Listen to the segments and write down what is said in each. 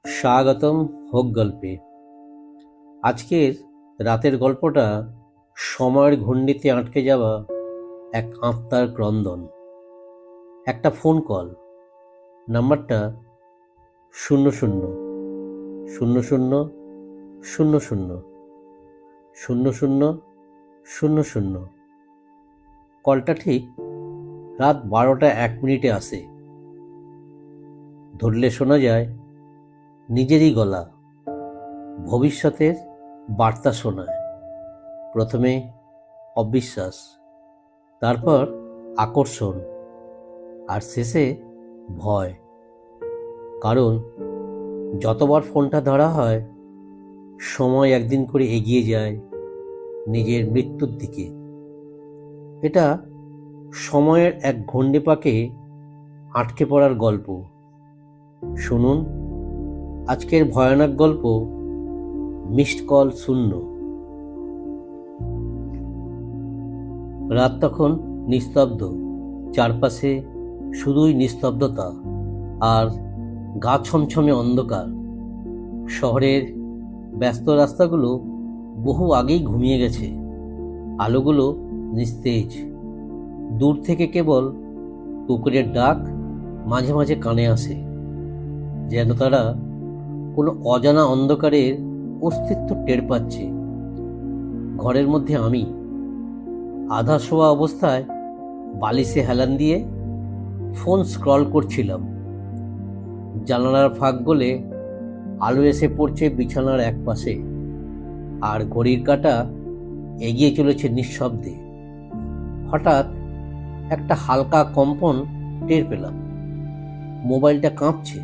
স্বাগতম হোক গল্পে। আজকের রাতের গল্পটা সময়ের ঘণ্ডিতে আটকে যাওয়া এক আত্মার ক্রন্দন। একটা ফোন কল, নাম্বারটা 00 00 00 00 কলটা ঠিক রাত 12:01 আসে। ধরলে শোনা যায় নিজেরই গলা, ভবিষ্যতের বার্তা শোনায়। প্রথমে অবিশ্বাস, তারপর আকর্ষণ, আর শেষে ভয়। কারণ যতবার ফোনটা ধরা হয়, সময় একদিন করে এগিয়ে যায় নিজের মৃত্যুর দিকে। এটা সময়ের এক ঘণ্ডিপাকে আটকে পড়ার গল্প। শুনুন আজকের ভয়ানক গল্প, মিসড কল শূন্য। রাত তখন নিস্তব্ধ, চারপাশে শুধুই নিস্তব্ধতা আর গা ছমছমে অন্ধকার। শহরের ব্যস্ত রাস্তাগুলো বহু আগেই ঘুমিয়ে গেছে, আলোগুলো নিস্তেজ। দূর থেকে কেবল কুকুরের ডাক মাঝে মাঝে কানে আসে, যেন তারা কোনো অজানা অন্ধকারের অস্তিত্ব টের পাচ্ছে। ঘরের মধ্যে আমি আধা শোয়া অবস্থায় বালিশে হেলান দিয়ে ফোন স্ক্রল করছিলাম। জানালার ফাঁক গলে আলো এসে পড়ছে বিছানার এক পাশে, আর ঘড়ির কাঁটা এগিয়ে চলেছে নিঃশব্দে। হঠাৎ একটা হালকা কম্পন টের পেলাম, মোবাইলটা কাঁপছে।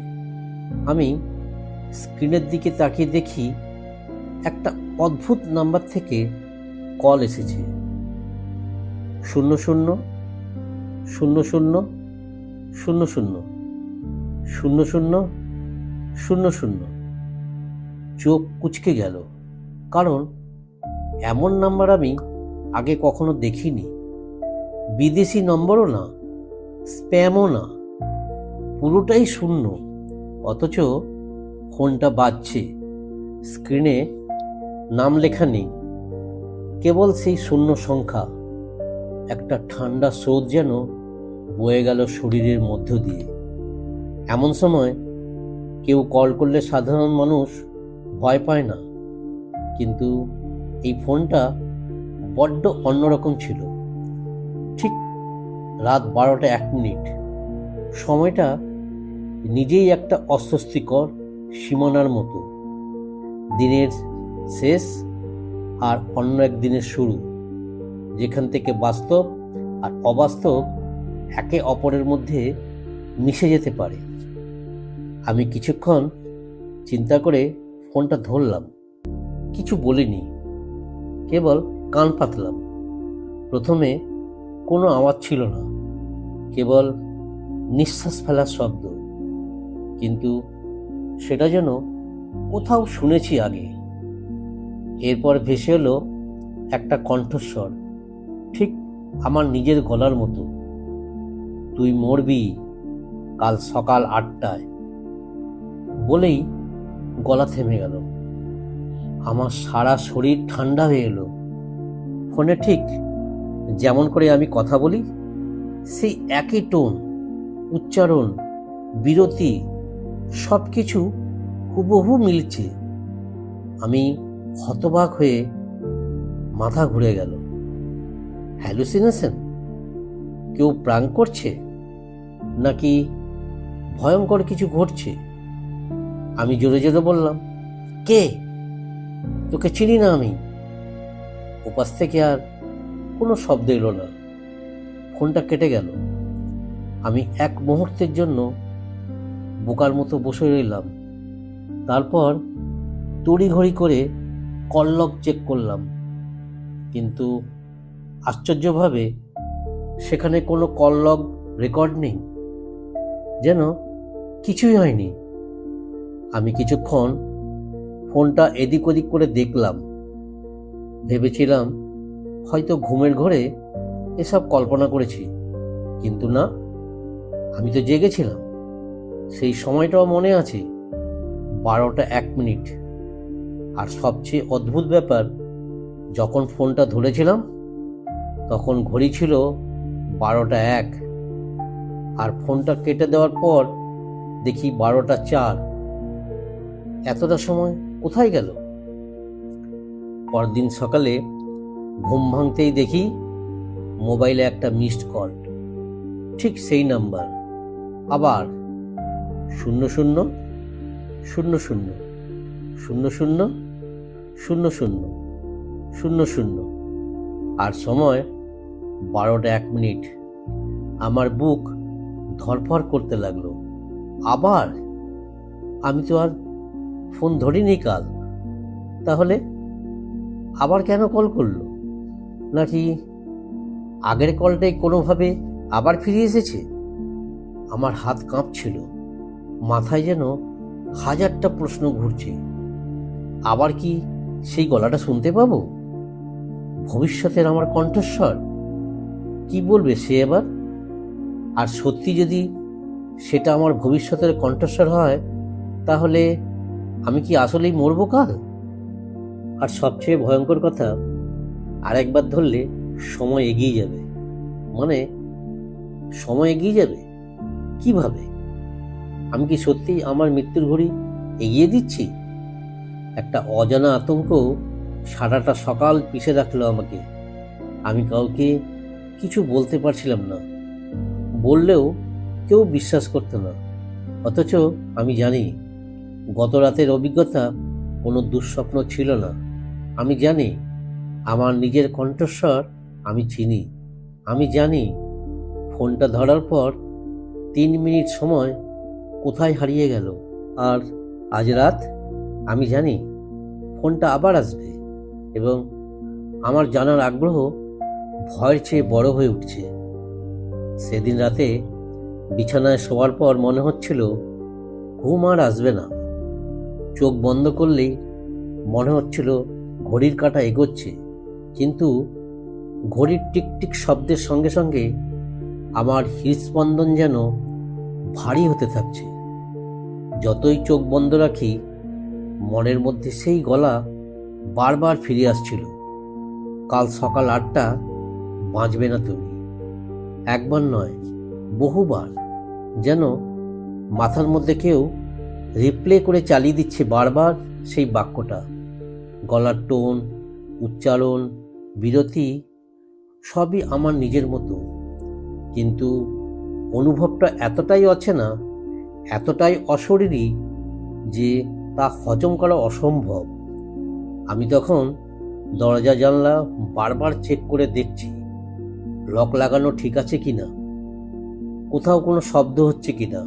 আমি স্ক্রিনের দিকে তাকিয়ে দেখি একটা অদ্ভুত নাম্বার থেকে কল এসেছে। 00 00 00 00 00। চোখ কুঁচকে গেল, কারণ এমন নাম্বার আমি আগে কখনো দেখিনি। বিদেশি নম্বরও না, স্প্যামও না, পুরোটাই শূন্য। অথচ ফোনটা বাজছে, স্ক্রিনে নাম লেখা নেই, কেবল সেই শূন্য সংখ্যা। একটা ঠান্ডা স্রোত যেন বয়ে গেল শরীরের মধ্য দিয়ে। এমন সময় কেউ কল করলে সাধারণ মানুষ ভয় পায় না, কিন্তু এই ফোনটা বড্ড অন্যরকম ছিল। ঠিক রাত 12:01। সময়টা নিজেই একটা অস্বস্তিকর সীমানার মতো। দিনের শেষ আর অন্য এক দিনের শুরু, যেখান থেকে বাস্তব আর অবাস্তব একে অপরের মধ্যে মিশে যেতে পারে। আমি কিছুক্ষণ চিন্তা করে ফোনটা ধরলাম। কিছু বলিনি, কেবল কান পাতলাম। প্রথমে কোনো আওয়াজ ছিল না, কেবল নিঃশ্বাস ফেলার শব্দ, কিন্তু সেটা যেন কোথাও শুনেছি আগে। এরপর ভেসে এলো একটা কণ্ঠস্বর, ঠিক আমার নিজের গলার মতো। তুই মরবি কাল সকাল 8টায়। বলেই গলা থেমে গেল। আমার সারা শরীর ঠান্ডা হয়ে এলো। ফোনে ঠিক যেমন করে আমি কথা বলি, সেই একই টোন, উচ্চারণ, বিরতি, সব কিছু হুবহু মিলছে। আমি হতবাক হয়ে মাথা ঘুরে গেল। হ্যালুসিনেশন? কেউ প্রাঙ্ক করছে, নাকি ভয়ঙ্কর কিছু ঘটছে? আমি জোরে জোরে বললাম, কে? তোকে চিনি না আমি। ওপাশ থেকে আর কোনো শব্দ এলো না। ফোনটা কেটে গেল। আমি এক মুহূর্তের জন্য বোকার মতো বসে রইলাম। তারপর তড়িঘড়ি করে কল লগ চেক করলাম, কিন্তু আশ্চর্যভাবে সেখানে কোনো কল লগ রেকর্ড নেই, যেন কিছুই হয়নি। আমি কিছুক্ষণ ফোনটা এদিক ওদিক করে দেখলাম। ভেবেছিলাম হয়তো ঘুমের ঘোরে এসব কল্পনা করেছি, কিন্তু না, আমি তো জেগেছিলাম। সেই সময়টাও মনে আছে, 12টা 1 মিনিট। আর সবচেয়ে অদ্ভুত ব্যাপার, যখন ফোনটা ধরেছিলাম তখন ঘড়ি ছিল 12টা 1, আর ফোনটা কেটে দেওয়ার পর দেখি 12টা 4। এতটা সময় কোথায় গেল? পরদিন সকালে ঘুম ভাঙতেই দেখি মোবাইলে একটা মিসড কল, ঠিক সেই নাম্বার, আবার 0000000000, আর সময় 12টা 1 মিনিট। আমার বুক ধড়ফড় করতে লাগলো। আবার? আমি তো আর ফোন ধরিনি কাল, তাহলে আবার কেন কল করলো? নাকি আগের কলটাই কোনোভাবে আবার ফিরে এসেছে? আমার হাত কাঁপছিল, মাথায় যেন হাজারটা প্রশ্ন ঘুরছে। আবার কি সেই গলাটা শুনতে পাবো? ভবিষ্যতের আমার কণ্ঠস্বর? কি বলবে সে এবার? আর সত্যি যদি সেটা আমার ভবিষ্যতের কণ্ঠস্বর হয়, তাহলে আমি কি আসলেই মরবো কাল? আর সবচেয়ে ভয়ঙ্কর কথা, আরেকবার ধরলে সময় এগিয়ে যাবে। মানে সময় এগিয়ে যাবে কিভাবে? আমি কি সত্যি আমার মৃত্যুর ঘড়ি এগিয়ে দিচ্ছি? একটা অজানা আতঙ্ক সারাটা সকাল পিষে রাখলো আমাকে। আমি কাউকে কিছু বলতে পারছিলাম না, বললেও কেউ বিশ্বাস করতো না। অথচ আমি জানি গত রাতের অভিজ্ঞতা কোনো দুঃস্বপ্ন ছিল না। আমি জানি আমার নিজের কণ্ঠস্বর আমি চিনি। আমি জানি ফোনটা ধরার পর 3 মিনিট সময় কোথায় হারিয়ে গেল। আর আজ রাত আমি জানি ফোনটা আবার আসবে, এবং আমার জানার আগ্রহ ভয়ের চেয়ে বড় হয়ে উঠছে। সেদিন রাতে বিছানায় শোয়ার পর মনে হচ্ছিল ঘুম আর আসবে না। চোখ বন্ধ করলেই মনে হচ্ছিল ঘড়ির কাঁটা এগোচ্ছে, কিন্তু ঘড়ির টিকটিক শব্দের সঙ্গে সঙ্গে আমার হৃদস্পন্দন যেন ভারী হতে থাকছে। যতই চোখ বন্ধ রাখি, মনের মধ্যে সেই গলা বারবার ফিরে আসছিল, কাল সকাল 8টা বাঁচবে না তুমি। একবার নয়, বহুবার, যেন মাথার মধ্যে কেউ রিপ্লে করে চালিয়ে দিচ্ছে বারবার সেই বাক্যটা। গলার টোন, উচ্চারণ, বিরতি সবই আমার নিজের মতো, কিন্তু অনুভবটা এতটাই অচেনা, এতটাই অশরীরী যে তা হজম করা অসম্ভব। আমি তখন দরজা জানলা বারবার চেক করে দেখছি লক লাগানো ঠিক আছে কিনা, কোথাও কোনো শব্দ হচ্ছে কিনা,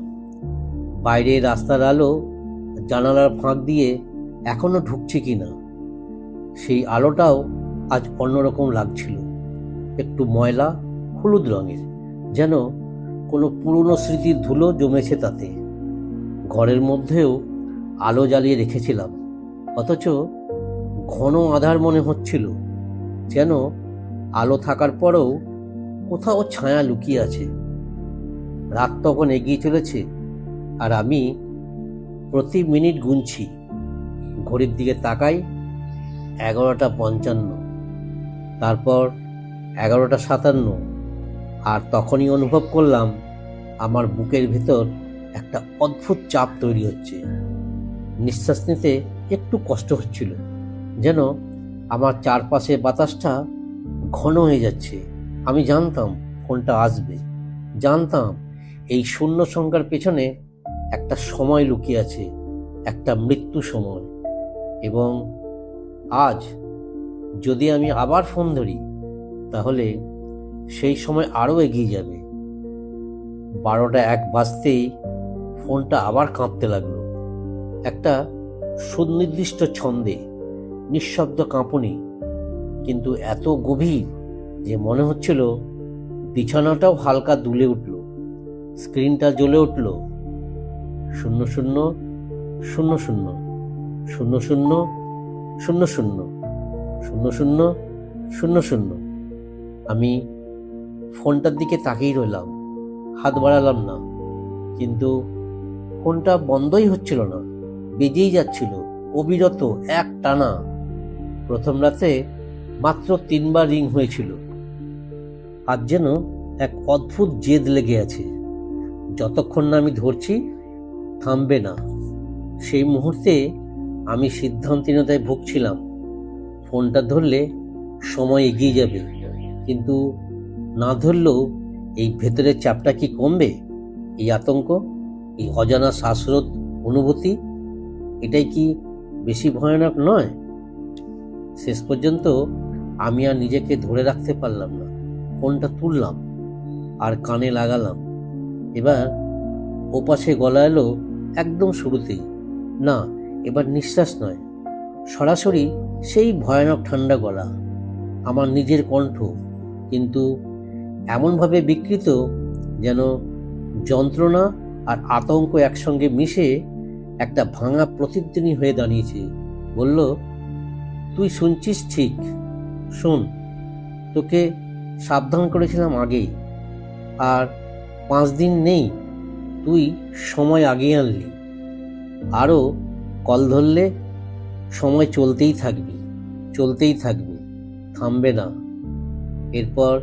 বাইরে রাস্তার আলো জানালার ফাঁক দিয়ে এখনো ঢুকছে কিনা। সেই আলোটাও আজ অন্যরকম লাগছিল, একটু ময়লা হলুদ রঙের, যেন কোনো পুরনো স্মৃতির ধুলো জমেছে তাতে। ঘরের মধ্যেও আলো জ্বালিয়ে রেখেছিলাম, অথচ ঘন আধার মনে হচ্ছিল, যেন আলো থাকার পরেও কোথাও ছায়া লুকিয়ে আছে। রাত তখন এগিয়ে চলেছে, আর আমি প্রতি মিনিট গুনছি। ঘড়ির দিকে তাকাই, 11টা 55, তারপর 11টা 57, আর তখনই অনুভব করলাম আমার বুকের ভেতর একটা অদ্ভুত চাপ তৈরি হচ্ছে। নিঃশ্বাস নিতে একটু কষ্ট হচ্ছিল, যেন আমার চারপাশে বাতাসটা ঘন হয়ে যাচ্ছে। আমি জানতাম ফোনটা আসবে, জানতাম এই শূন্য সংখ্যার পেছনে একটা সময় লুকিয়ে আছে, একটা মৃত্যু সময়। এবং আজ যদি আমি আবার ফোন ধরি, তাহলে সেই সময় আরও এগিয়ে যাবে। 12টা 1 বাজতেই ফোনটা আবার কাঁপতে লাগলো, একটা সুনির্দিষ্ট ছন্দে, নিঃশব্দ কাঁপুনি, কিন্তু এত গভীর যে মনে হচ্ছিল বিছানাটাও হালকা দুলে উঠল। স্ক্রিনটা জ্বলে উঠল 000000000000। আমি ফোনটার দিকে তাকিয়ে রইলাম, হাত বাড়ালাম না, কিন্তু ফোনটা বন্ধই হচ্ছিল না। বেজেই যাচ্ছিল অবিরত, এক টানা। প্রথম রাতে মাত্র 3বার রিং হয়েছিল। আজ যেন এক অদ্ভুত জেদ লেগে আছে, যতক্ষণ না আমি ধরছি থামবে না। সেই মুহূর্তে আমি সিদ্ধান্তহীনতায় ভুগছিলাম। ফোনটা ধরলে সময় এগিয়ে যাবে, কিন্তু না ধরলেও এই ভেতরের চাপটা কি কমবে? এই আতঙ্ক, এই অজানা শ্বাসরোধ অনুভূতি, এটাই কি বেশি ভয়ানক নয়? শেষ পর্যন্ত আমি আর নিজেকে ধরে রাখতে পারলাম না। ফোনটা তুললাম আর কানে লাগালাম। এবার ওপাশে গলা এলো একদম শুরুতেই। না, এবার নিঃশ্বাস নয়, সরাসরি সেই ভয়ানক ঠান্ডা গলা, আমার নিজের কণ্ঠ, কিন্তু এমনভাবে বিকৃত যেন যন্ত্রণা আর আতঙ্ক একসঙ্গে মিশে একটা ভাঙা প্রতিধ্বনি হয়ে দাঁড়িয়েছে। বলল, তুই শুনছিস ঠিক, শোন, তোকে সাবধান করেছিলাম আগেই। আর 5 দিন নেই, তুই সময় আগিয়ে আনলি। আরও কল ধরলে সময় চলতেই থাকবে, থামবে না। এরপর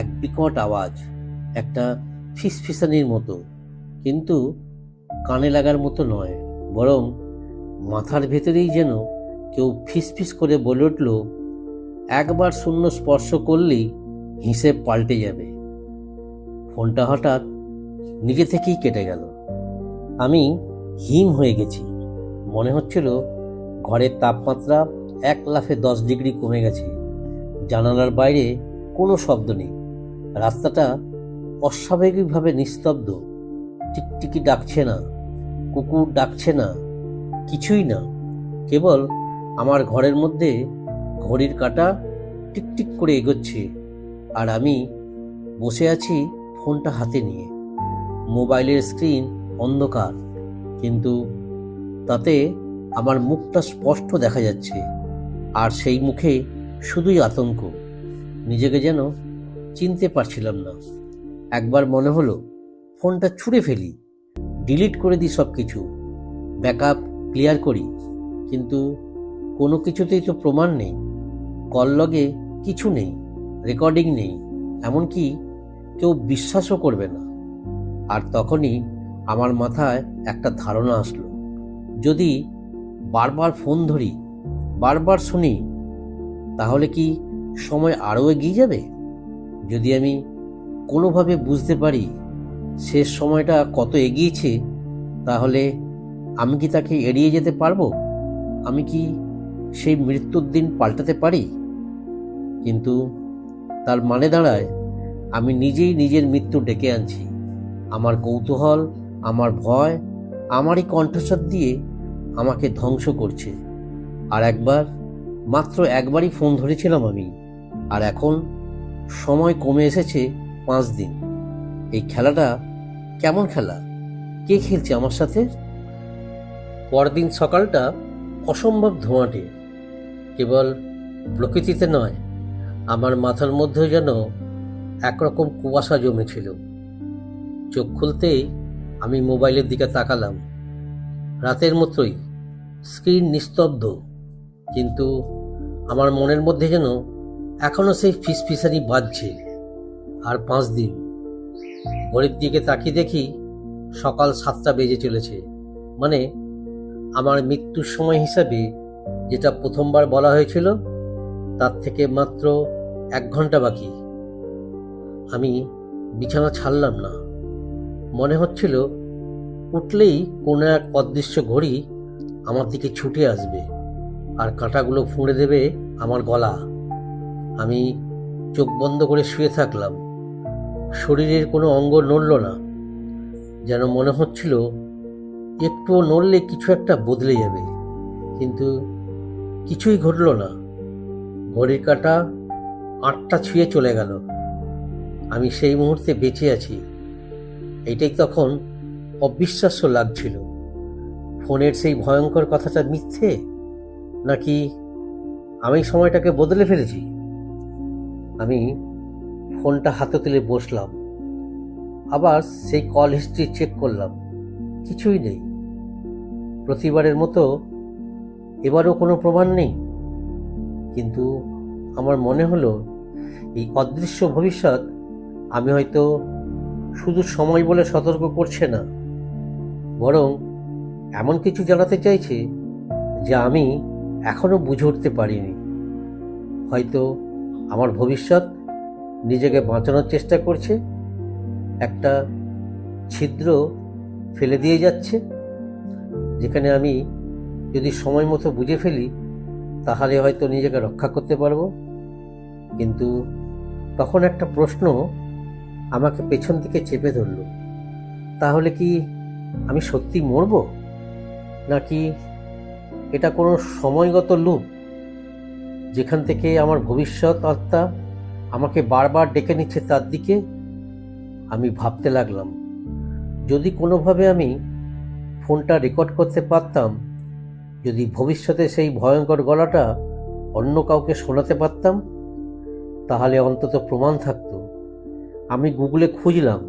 এক বিকট আওয়াজ, একটা ফিসফিসানির মতো, কিন্তু কানে লাগার মতো নয়, বরং মাথার ভেতরেই যেন কেউ ফিসফিস করে বলে উঠল, একবার শূন্য স্পর্শ করলেই হিসেব পাল্টে যাবে। ফোনটা হঠাৎ নিজে থেকেই কেটে গেল। আমি হিম হয়ে গেছি। মনে হচ্ছিল ঘরের তাপমাত্রা 1 লাফে 10 ডিগ্রি কমে গেছে। জানালার বাইরে কোনো শব্দ নেই। রাস্তাটা অস্বাভাবিকভাবে নিস্তব্ধ। টিকটিকি ডাকছে না, কুকুর ডাকছে না, কিছুই না। কেবল আমার ঘরের মধ্যে ঘড়ির কাঁটা টিকটিক করে এগোচ্ছে, আর আমি বসে আছি ফোনটা হাতে নিয়ে। মোবাইলের স্ক্রিন অন্ধকার, কিন্তু তাতে আমার মুখটা স্পষ্ট দেখা যাচ্ছে। আর সেই মুখে শুধুই আতঙ্ক। নিজেকে যেন চিনতে পারছিলাম না। একবার মনে হলো ফোনটা ছুঁড়ে ফেলি, ডিলিট করে দিই সব কিছু, ব্যাকআপ ক্লিয়ার করি। কিন্তু কোনো কিছুতেই তো প্রমাণ নেই। কল লগে কিছু নেই, রেকর্ডিং নেই, এমনকি কেউ বিশ্বাসও করবে না। আর তখনই আমার মাথায় একটা ধারণা আসলো, যদি বারবার ফোন ধরি, বারবার শুনি, তাহলে কি সময় আরও এগিয়ে যাবে? যদি আমি কোনোভাবে বুঝতে পারি শেষ সময়টা কত এগিয়েছে, তাহলে আমি কি তাকে এড়িয়ে যেতে পারবো? আমি কি সেই মৃত্যুর দিন পাল্টাতে পারি? কিন্তু তার মানে দাঁড়ায় আমি নিজেই নিজের মৃত্যু ডেকে আনছি। আমার কৌতূহল, আমার ভয়, আমারই কণ্ঠস্বর দিয়ে আমাকে ধ্বংস করছে। আর মাত্র একবারই ফোন ধরেছিলাম আমি, আর এখন সময় কমে এসেছে 5 দিন। এই খেলাটা কেমন খেলা? কে খেলছে আমার সাথে? পরদিন সকালটা অসম্ভব ধোঁয়াটে। কেবল প্রকৃতিতে নয়, আমার মাথার মধ্যেও যেন একরকম কুয়াশা জমেছিল। চোখ খুলতেই আমি মোবাইলের দিকে তাকালাম। রাতের মতোই স্ক্রিন নিস্তব্ধ, কিন্তু আমার মনের মধ্যে যেন এখনো সেই ফিসফিসানি বাজছে। আর 5 দিন। ঘড়ির দিকে তাকিয়ে দেখি সকাল 7টা বেজে চলেছে। মানে আমার মৃত্যুর সময় হিসাবে যেটা প্রথমবার বলা হয়েছিল, তার থেকে মাত্র 1 ঘন্টা বাকি। আমি বিছানা ছাড়লাম না। মনে হচ্ছিল উঠলেই কোনো এক অদৃশ্য ঘড়ি আমার দিকে ছুটে আসবে আর কাঁটাগুলো ফুঁড়ে দেবে আমার গলা। আমি চোখ বন্ধ করে শুয়ে থাকলাম। শরীরের কোনো অঙ্গ নড়ল না, যেন মনে হচ্ছিল একটুও নড়লে কিছু একটা বদলে যাবে। কিন্তু কিছুই ঘটল না। ঘড়ির কাঁটা 8টা ছুঁয়ে চলে গেল। আমি সেই মুহূর্তে বেঁচে আছি, এইটাই তখন অবিশ্বাস্য লাগছিল। ফোনের সেই ভয়ঙ্কর কথাটা মিথ্যে, নাকি আমি সময়টাকে বদলে ফেলেছি? আমি ফোনটা হাতে তুলে বসলাম। আবার সেই কল হিস্ট্রি চেক করলাম, কিছুই নেই। প্রতিবারের মতো এবারও কোনো প্রমাণ নেই, কিন্তু আমার মনে হলো এই অদৃশ্য ভবিষ্যৎ আমি হয়তো শুধু সময় বলে সতর্ক করছে না, বরং এমন কিছু জানাতে চাইছে যা আমি এখনো বুঝে উঠতে পারিনি। হয়তো আমার ভবিষ্যৎ নিজেকে বাঁচানোর চেষ্টা করছে, একটা ছিদ্র ফেলে দিয়ে যাচ্ছে, যেখানে আমি যদি সময় মতো বুঝে ফেলি তাহলে হয়তো নিজেকে রক্ষা করতে পারবো। কিন্তু তখন একটা প্রশ্ন আমাকে পেছন থেকে চেপে ধরল, তাহলে কি আমি সত্যি মরব, নাকি এটা কোনো সময়গত লুপ যেখান থেকে আমার ভবিষ্যৎ আত্মা আমাকে বারবার ডেকে নিচ্ছে তার দিকে? আমি ভাবতে লাগলাম, যদি কোনোভাবে আমি ফোনটা রেকর্ড করতে পারতাম, যদি ভবিষ্যতে সেই ভয়ঙ্কর গলাটা অন্য কাউকে শোনাতে পারতাম, তাহলে অন্তত প্রমাণ থাকতো। আমি গুগলে খুঁজলাম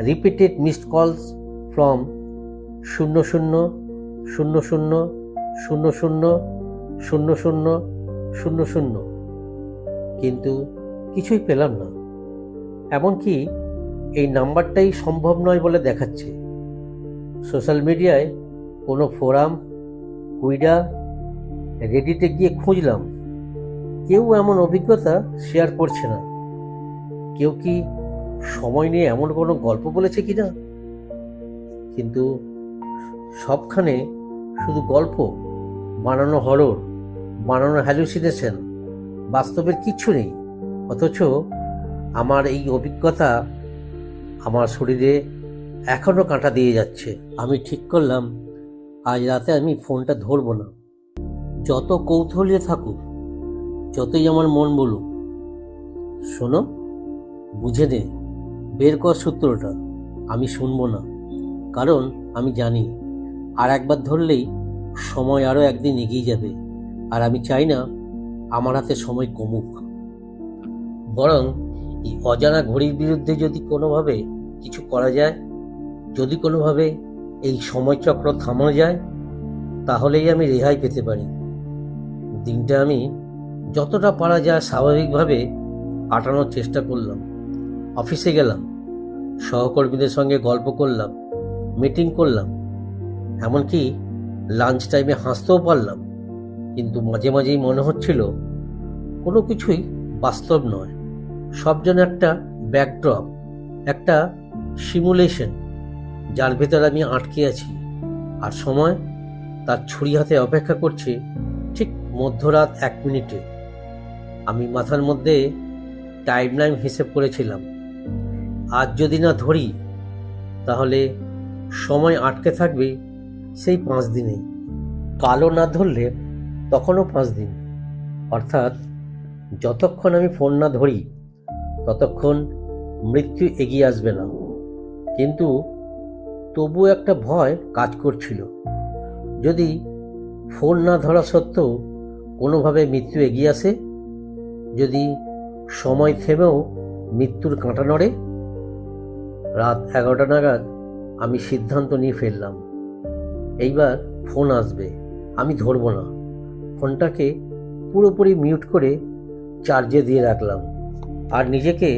রিপিটেড মিসড কলস ফ্রম 0000000000, কিন্তু কিছুই পেলাম না। এমনকি এই নাম্বারটাই সম্ভব নয় বলে দেখাচ্ছে। সোশ্যাল মিডিয়ায় কোনো ফোরাম, কুইডা, রেডিটে গিয়ে খুঁজলাম, কেউ এমন অভিজ্ঞতা শেয়ার করছে না। কেউ কি সময় নিয়ে এমন কোনো গল্প বলেছে কিনা? কিন্তু সবখানে শুধু গল্প, বানানো হরর, বানানো হ্যালুসিনেশন, বাস্তবের কিচ্ছু নেই। অথচ আমার এই অভিজ্ঞতা আমার শরীরে এখনো কাঁটা দিয়ে যাচ্ছে। আমি ঠিক করলাম আজ রাতে আমি ফোনটা ধরবো না। যত কৌতূহলী থাকুক, যতই আমার মন বলুক, শোনো, বুঝে নে, বের কর সূত্রটা, আমি শুনবো না। কারণ আমি জানি আর একবার ধরলেই সময় আরও একদিন এগিয়ে যাবে, আর আমি চাই না আমার হাতে সময় কমুক। বরং এই অজানা ঘড়ির বিরুদ্ধে যদি কোনোভাবে কিছু করা যায়, যদি কোনোভাবে এই সময়চক্র থামানো যায়, তাহলেই আমি রেহাই পেতে পারি। দিনটা আমি যতটা পারা যায় স্বাভাবিকভাবে কাটানোর চেষ্টা করলাম। অফিসে গেলাম, সহকর্মীদের সঙ্গে গল্প করলাম, মিটিং করলাম, এমনকি লাঞ্চ টাইমে হাসতেও পারলাম। কিন্তু মাঝে মাঝেই মনে হচ্ছিল কোনো কিছুই বাস্তব নয়, সব যেন একটা ব্যাকড্রপ, একটা সিমুলেশন, যার ভেতর আমি আটকে আছি, আর সময় তার ছুরি হাতে অপেক্ষা করছে ঠিক মধ্যরাত 1 মিনিটে। আমি মাথার মধ্যে টাইমলাইন হিসেব করেছিলাম, আজ যদি না ধরি তাহলে সময় আটকে থাকবে সেই 5 দিনে, কালও না ধরলে তখনও 5 দিন। অর্থাৎ যতক্ষণ আমি ফোন না ধরি ততক্ষণ মৃত্যু এগিয়ে আসবে না। কিন্তু তবু একটা ভয় কাজ করছিল, যদি ফোন না ধরা সত্ত্বেও কোনোভাবে মৃত্যু এগিয়ে আসে, যদি সময় থেমেও মৃত্যুর কাঁটা নড়ে। রাত 11টা নাগাদ আমি সিদ্ধান্ত নিয়ে ফেললাম, এইবার ফোন আসবে, আমি ধরব না। ফোনটাকে পুরোপুরি মিউট করে চার্জে দিয়ে রাখলাম, আর নিজেকে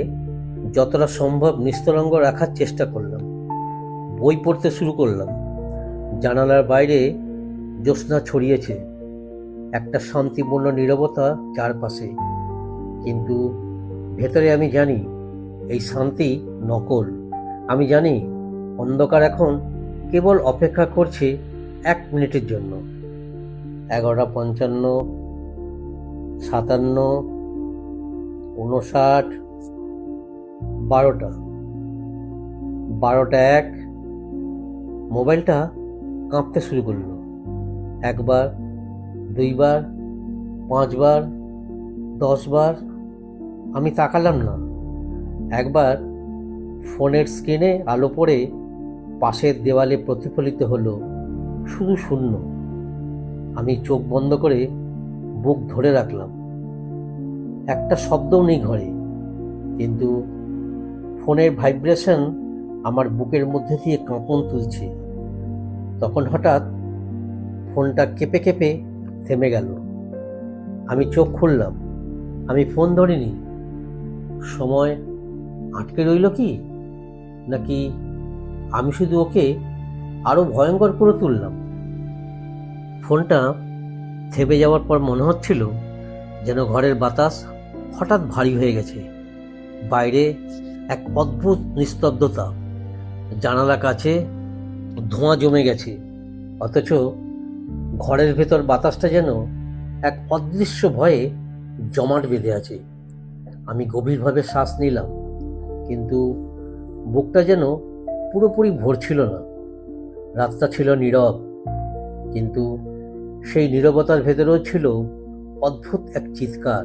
যতটা সম্ভব নিস্তরঙ্গ রাখার চেষ্টা করলাম। বই পড়তে শুরু করলাম। জানালার বাইরে জ্যোৎস্না ছড়িয়েছে, একটা শান্তিপূর্ণ নীরবতা চারপাশে, কিন্তু ভেতরে আমি জানি এই শান্তি নকল। আমি জানি অন্ধকার এখন কেবল অপেক্ষা করছে 1 মিনিটের জন্য। 11:55, 57, 59, 12টা, 12:01। মোবাইলটা কাঁপতে শুরু করলো। 1 বার, 2 বার, 5 বার, 10 বার। আমি তাকালাম না। একবার ফোনের স্ক্রিনে আলো পড়ে পাশের দেওয়ালে প্রতিফলিত হলো, শুধু শূন্য। আমি চোখ বন্ধ করে বুক ধরে রাখলাম। একটা শব্দও নেই ঘরে, কিন্তু ফোনের ভাইব্রেশন আমার বুকের মধ্যে দিয়ে কাঁপন তুলছে। তখন হঠাৎ ফোনটা কেঁপে কেঁপে থেমে গেল। আমি চোখ খুললাম। আমি ফোন ধরিনি। সময় আটকে রইল কি, নাকি আমি শুধু ওকে আরো ভয়ঙ্কর করে তুললাম? ফোনটা থেমে যাওয়ার পর মনে হচ্ছিল যেন ঘরের বাতাস হঠাৎ ভারী হয়ে গেছে। বাইরে এক অদ্ভুত নিস্তব্ধতা। জানালা কাছে ধোঁয়া জমে গেছে, অথচ ঘরের ভেতর বাতাসটা যেন এক অদৃশ্য ভয়ে জমাট বেঁধে আছে। আমি গভীরভাবে শ্বাস নিলাম, কিন্তু বুকটা যেন পুরোপুরি ভরছিল না। রাতটা ছিল নীরব, কিন্তু সেই নীরবতার ভেতরেও ছিল অদ্ভুত এক চিৎকার,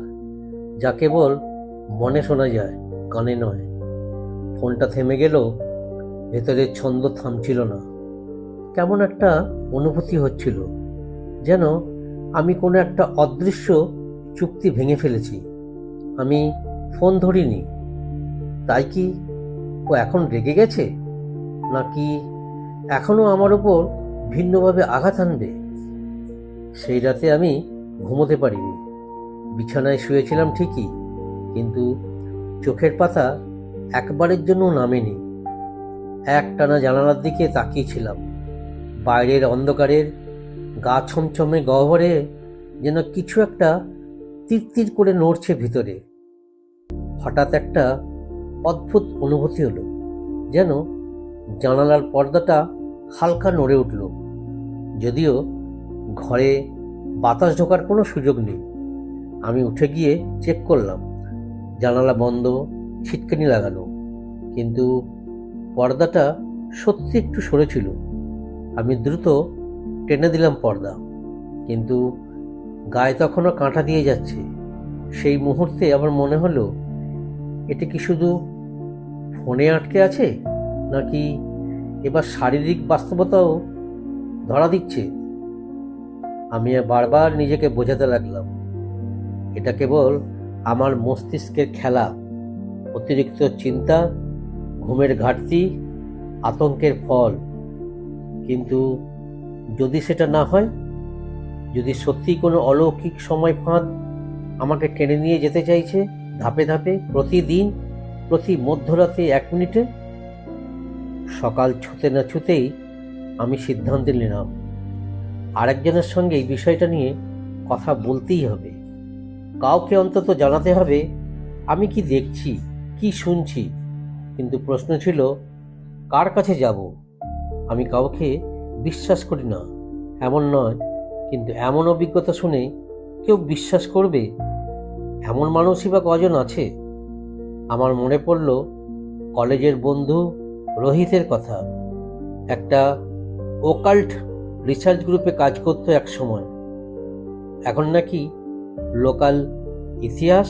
যা কেবল মনে শোনা যায়, কানে নয়। ফোনটা থেমে গেল, ভেতরের ছন্দ থামছিল না। কেমন একটা অনুভূতি হচ্ছিল, যেন আমি কোনো একটা অদৃশ্য চুক্তি ভেঙে ফেলেছি। আমি ফোন ধরিনি, তাই কি ও এখন রেগে গেছে, নাকি এখনো আমার ওপর ভিন্নভাবে আঘাত আনবে? সেই রাতে আমি ঘুমোতে পারিনি। বিছানায় শুয়েছিলাম ঠিকই, কিন্তু চোখের পাতা একবারের জন্য নামেনি। একটানা জানালার দিকে তাকিয়েছিলাম। বাইরের অন্ধকারের গা ছমছমে গহ্বরে যেন কিছু একটা তীর তীর করে নড়ছে ভিতরে। হঠাৎ একটা অদ্ভুত অনুভূতি হলো, যেন জানালার পর্দাটা হালকা নড়ে উঠল, যদিও ঘরে বাতাস ঢোকার কোনো সুযোগ নেই। আমি উঠে গিয়ে চেক করলাম, জানালা বন্ধ, ছিটকানি লাগানো, কিন্তু পর্দাটা সত্যি একটু সরেছিল। আমি দ্রুত টেনে দিলাম পর্দা, কিন্তু গায়ে তখনও কাঁটা দিয়ে যাচ্ছে। সেই মুহূর্তে আমার মনে হলো, এটা কি শুধু ফোনে আটকে আছে, নাকি এবার শারীরিক বাস্তবতাও ধরা দিচ্ছে? আমি বারবার নিজেকে বোঝাতে লাগলাম, এটা কেবল আমার মস্তিষ্কের খেলা, অতিরিক্ত চিন্তা, ঘুমের ঘাটতি, আতঙ্কের ফল। কিন্তু যদি সেটা না হয়, যদি সত্যি কোনো অলৌকিক সময় ফাঁদ আমাকে টেনে নিয়ে যেতে চাইছে ধাপে ধাপে, প্রতিদিন, প্রতি মধ্যরাতে 1 মিনিটে। সকাল ছুতে না ছুতেই আমি সিদ্ধান্ত নিলাম, আরেকজনের সঙ্গে এই বিষয়টা নিয়ে কথা বলতেই হবে। কাউকে অন্তত জানাতে হবে আমি কি দেখছি, কি শুনছি। কিন্তু প্রশ্ন ছিল, কার কাছে যাব? আমি কাউকে বিশ্বাস করি না এমন নয়, কিন্তু এমন অভিজ্ঞতা শুনে কেউ বিশ্বাস করবে এমন মানুষই বা কজন আছে? আমার মনে পড়ল কলেজের বন্ধু রোহিতের কথা। একটা ওকাল্ট রিসার্চ গ্রুপে কাজ করতো এক সময়। এখন নাকি লোকাল ইতিহাস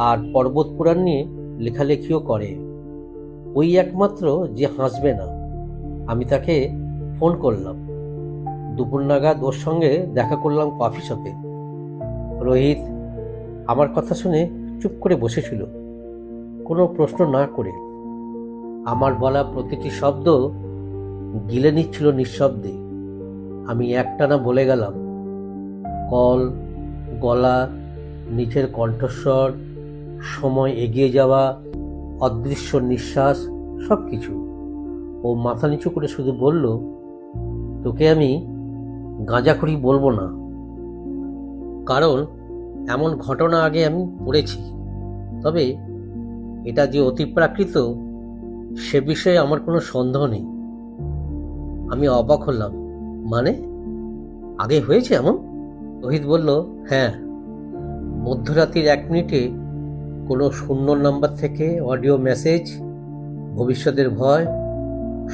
আর পর্বত পুরাণ নিয়ে লেখালেখিও করে। ওই একমাত্র যে হাসবে না। আমি তাকে ফোন করলাম। দুপুর নাগাদ ওর সঙ্গে দেখা করলাম কফি শপে। রোহিত আমার কথা শুনে চুপ করে বসেছিল, কোনো প্রশ্ন না করে। আমার বলা প্রতিটি শব্দ গিলে নিচ্ছিল নিঃশব্দে। আমি একটানা বলে গেলাম, কল, গলা, নিচের কণ্ঠস্বর, সময় এগিয়ে যাওয়া, অদৃশ্য নিঃশ্বাস, সব কিছু। ও মাথা নিচু করে শুধু বলল, তোকে আমি গাঁজাখড়ি বলবো না, কারণ এমন ঘটনা আগে আমি পড়েছি। তবে এটা যে অতিপ্রাকৃত সে বিষয়ে আমার কোনো সন্দেহ নেই। আমি অবাক হলাম, মানে আগে হয়েছে এমন? রোহিত বলল, হ্যাঁ, মধ্যরাতের 1 মিনিটে কোনো শূন্য নাম্বার থেকে অডিও মেসেজ, ভবিষ্যতের ভয়,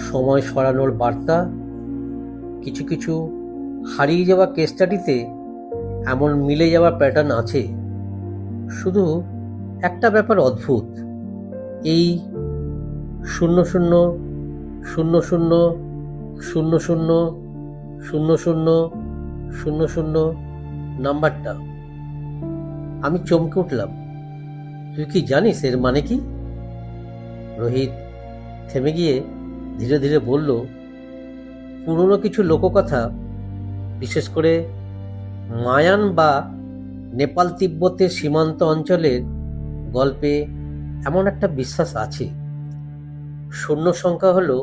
সময় সরানোর বার্তা। কিছু কিছু হারিয়ে যাওয়া কেস স্টাডিতে এমন মিলে যাওয়া প্যাটার্ন আছে। শুধু একটা ব্যাপার অদ্ভুত, এই 0000000000 নাম্বারটা। আমি চমকে উঠলাম। তুই কি জানিস এর মানে কি? রোহিত থেমে গিয়ে ধীরে ধীরে বলল, পুরনো কিছু লোককথা বিশেষ করে মায়ান বা নেপাল তিব্বতের সীমান্ত অঞ্চলের গল্পে এমন একটা বিশ্বাস আছে, শূন্য সংখ্যা হলো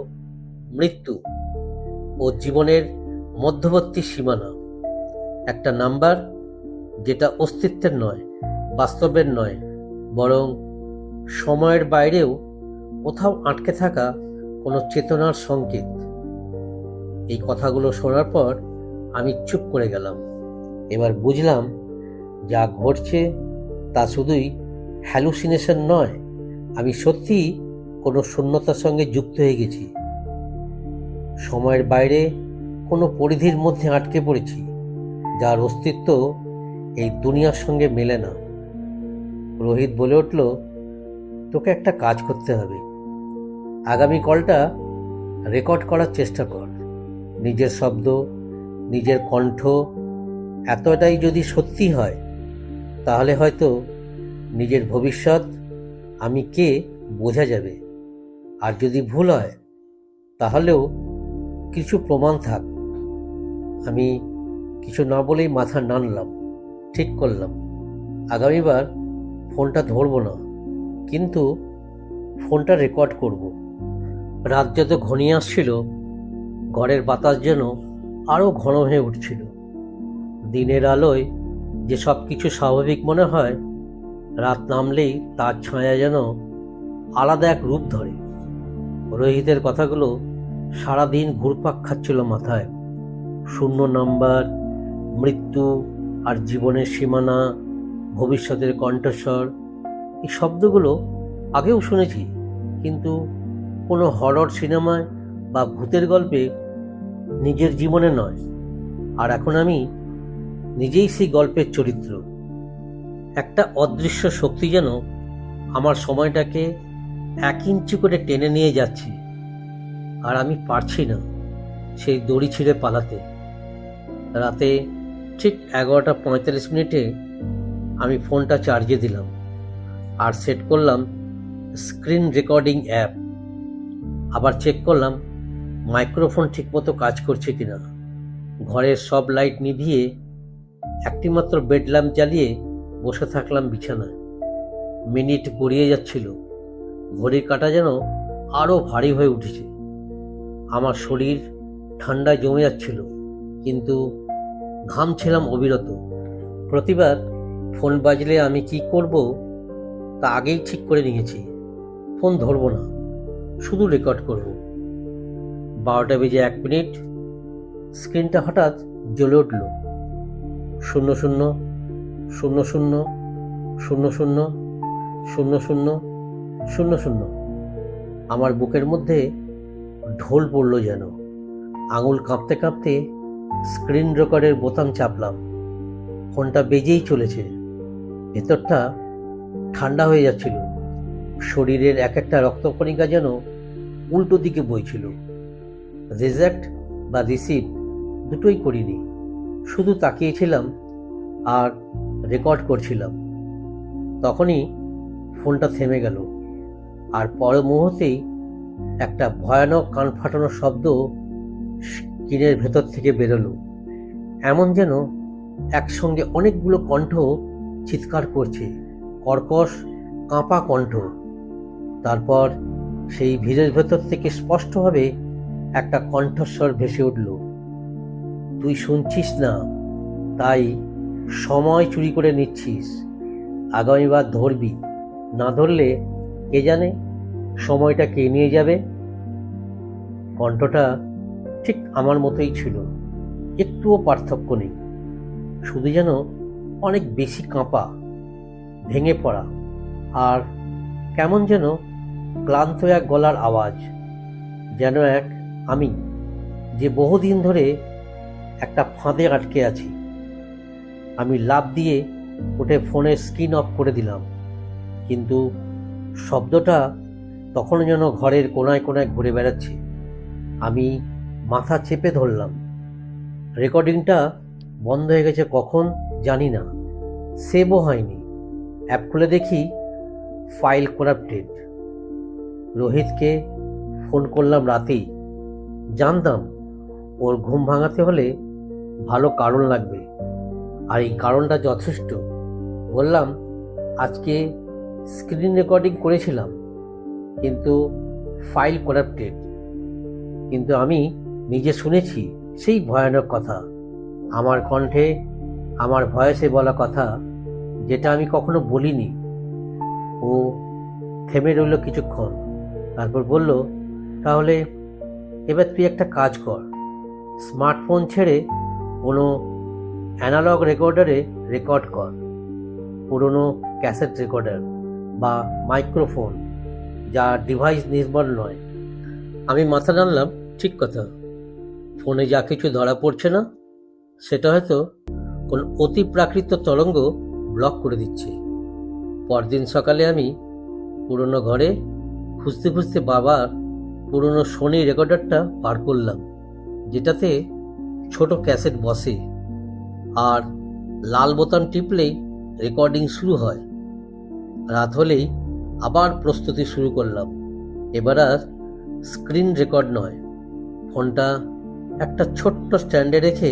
মৃত্যু ও জীবনের মধ্যবর্তী সীমানা, একটা নাম্বার যেটা অস্তিত্বের নয়, বাস্তবের নয়, বরং সময়ের বাইরেও কোথাও আটকে থাকা কোনো চেতনার সংকেত। এই কথাগুলো শোনার পর আমি চুপ করে গেলাম। এবার বুঝলাম যা ঘটছে তা শুধুই হ্যালুসিনেশন নয়, আমি সত্যিই কোনো শূন্যতার সঙ্গে যুক্ত হয়ে গেছি, সময়ের বাইরে কোনো পরিধির মধ্যে আটকে পড়েছি যার অস্তিত্ব এই দুনিয়ার সঙ্গে মেলে না। রোহিত বলে উঠল, তোকে একটা কাজ করতে হবে, আগামী কলটা রেকর্ড করার চেষ্টা কর। নিজের শব্দ, নিজের কণ্ঠ, এতটাই যদি সত্যি হয় তাহলে হয়তো নিজের ভবিষ্যৎ আমি কে বোঝা যাবে। আর যদি ভুল হয় তাহলেও কিছু প্রমাণ থাক। আমি কিছু না বলেই মাথা নাড়লাম, ঠিক করলাম আগামীবার ফোনটা ধরবো না, কিন্তু ফোনটা রেকর্ড করব। রাত যত ঘনিয়ে আসছিল ঘরের বাতাস যেন আরও ঘন হয়ে উঠছিল। দিনের আলোয় যে সব কিছু স্বাভাবিক মনে হয়, রাত নামলেই তার ছায়া যেন আলাদা এক রূপ ধরে। রোহিতের কথাগুলো সারাদিন ঘুরপাক খাচ্ছিল মাথায়। শূন্য নাম্বার, মৃত্যু আর জীবনের সীমানা, ভবিষ্যতের কণ্ঠস্বর, এই শব্দগুলো আগেও শুনেছি, কিন্তু কোনো হরর সিনেমায় বা ভূতের গল্পে, নিজের জীবনে নয়। আর এখন আমি নিজেই সেই গল্পের চরিত্র। একটা অদৃশ্য শক্তি যেন আমার সময়টাকে 1 ইঞ্চি করে টেনে নিয়ে যাচ্ছে, আর আমি পারছি না সেই দড়ি ছিঁড়ে পালাতে। রাতে ঠিক 11:45 আমি ফোনটা চার্জে দিলাম আর সেট করলাম স্ক্রিন রেকর্ডিং অ্যাপ। আবার চেক করলাম মাইক্রোফোন ঠিকমতো কাজ করছে কিনা। ঘরের সব লাইট নিভিয়ে একটিমাত্র বেড ল্যাম্প জ্বালিয়ে বসে থাকলাম বিছানায়। মিনিট গড়িয়ে যাচ্ছিল, ঘড়ির কাঁটা যেন আরও ভারী হয়ে উঠেছে। আমার শরীর ঠান্ডায় জমে যাচ্ছিল, কিন্তু ঘামছিলাম অবিরত। প্রতিবার ফোন বাজলে আমি কি করব তা আগেই ঠিক করে নিয়েছি। ফোন ধরব না, শুধু রেকর্ড করব। 12:01 স্ক্রিনটা হঠাৎ জ্বলে উঠল। 0000000000। আমার বুকের মধ্যে ঢোল পড়ল যেন। আঙুল কাঁপতে কাঁপতে স্ক্রিন রেকর্ডের বোতাম চাপলাম। ফোনটা বেজেই চলেছে। ভেতরটা ঠান্ডা হয়ে যাচ্ছিল। শরীরের এক একটা রক্তকণিকা যেন উল্টো দিকে বইছিল। রিজেক্ট বা রিসিভ দুটোই করিনি, শুধু তাকিয়েছিলাম আর রেকর্ড করছিলাম। তখনই ফোনটা থেমে গেল, আর পর মুহূর্তেই একটা ভয়ানক কান ফাটানো শব্দ স্ক্রিনের ভেতর থেকে বেরোলো। এমন যেন একসঙ্গে অনেকগুলো কণ্ঠ চিৎকার করছে, কর্কশ কাঁপা কণ্ঠ। তারপর সেই ভিড়ের ভেতর থেকে স্পষ্টভাবে একটা কণ্ঠস্বর ভেসে উঠল, তুই শুনছিস না, তাই সময় চুরি করে নিচ্ছিস। আগামীবার ধরবি, না ধরলে কে জানে সময়টা কে নিয়ে যাবে। কণ্ঠটা ঠিক আমার মতোই ছিল, একটুও পার্থক্য নেই, শুধু যেন অনেক বেশি কাঁপা, ভেঙে পড়া, আর কেমন যেন ক্লান্ত এক গলার আওয়াজ। যেন এক আমি, যে বহুদিন ধরে একটা ফাঁদে আটকে আছি। আমি লাফ দিয়ে উঠে ফোনের স্ক্রিন অফ করে দিলাম, কিন্তু শব্দটা তখনও যেন ঘরের কোনায় কোনায় ঘুরে বেড়াচ্ছে। আমি মাথা চেপে ধরলাম। রেকর্ডিংটা বন্ধ হয়ে গেছে কখন জানি না, সেভও হয়নি। অ্যাপ খুলে দেখি ফাইল করাপ্টেড। রোহিতকে ফোন করলাম রাতেই। জানতাম ওর ঘুম ভাঙাতে হলে ভালো কারণ লাগবে, আর এই কারণটা যথেষ্ট। বললাম, আজকে স্ক্রিন রেকর্ডিং করেছিলাম, কিন্তু ফাইল করাপ্টেড। কিন্তু আমি নিজে শুনেছি সেই ভয়ানক কথা, আমার কণ্ঠে, আমার ভয়েসে বলা কথা, যেটা আমি কখনো বলিনি। ও থেমে রইল কিছুক্ষণ, তারপর বলল, তাহলে এবার তুই একটা কাজ কর, স্মার্টফোন ছেড়ে কোনো অ্যানালগ রেকর্ডারে রেকর্ড কর, পুরনো ক্যাসেট রেকর্ডার বা মাইক্রোফোন, যা ডিভাইস নির্ভর নয়। আমি মাথা নাড়লাম, ঠিক কথা। ফোনে যা কিছু ধরা পড়ছে না, সেটা হয়তো কোনো অতিপ্রাকৃত তরঙ্গ ব্লক করে দিচ্ছে। পরদিন সকালে আমি পুরনো ঘরে খুঁজতে খুঁজতে বাবার পুরনো সোনি রেকর্ডারটা বার করলাম, যেটাতে ছোট ক্যাসেট বসে আর লাল বোতাম টিপলেই রেকর্ডিং শুরু হয়। রাত হলেই আবার প্রস্তুতি শুরু করলাম। এবার আর স্ক্রিন রেকর্ড নয়, ফোনটা একটা ছোট্ট স্ট্যান্ডে রেখে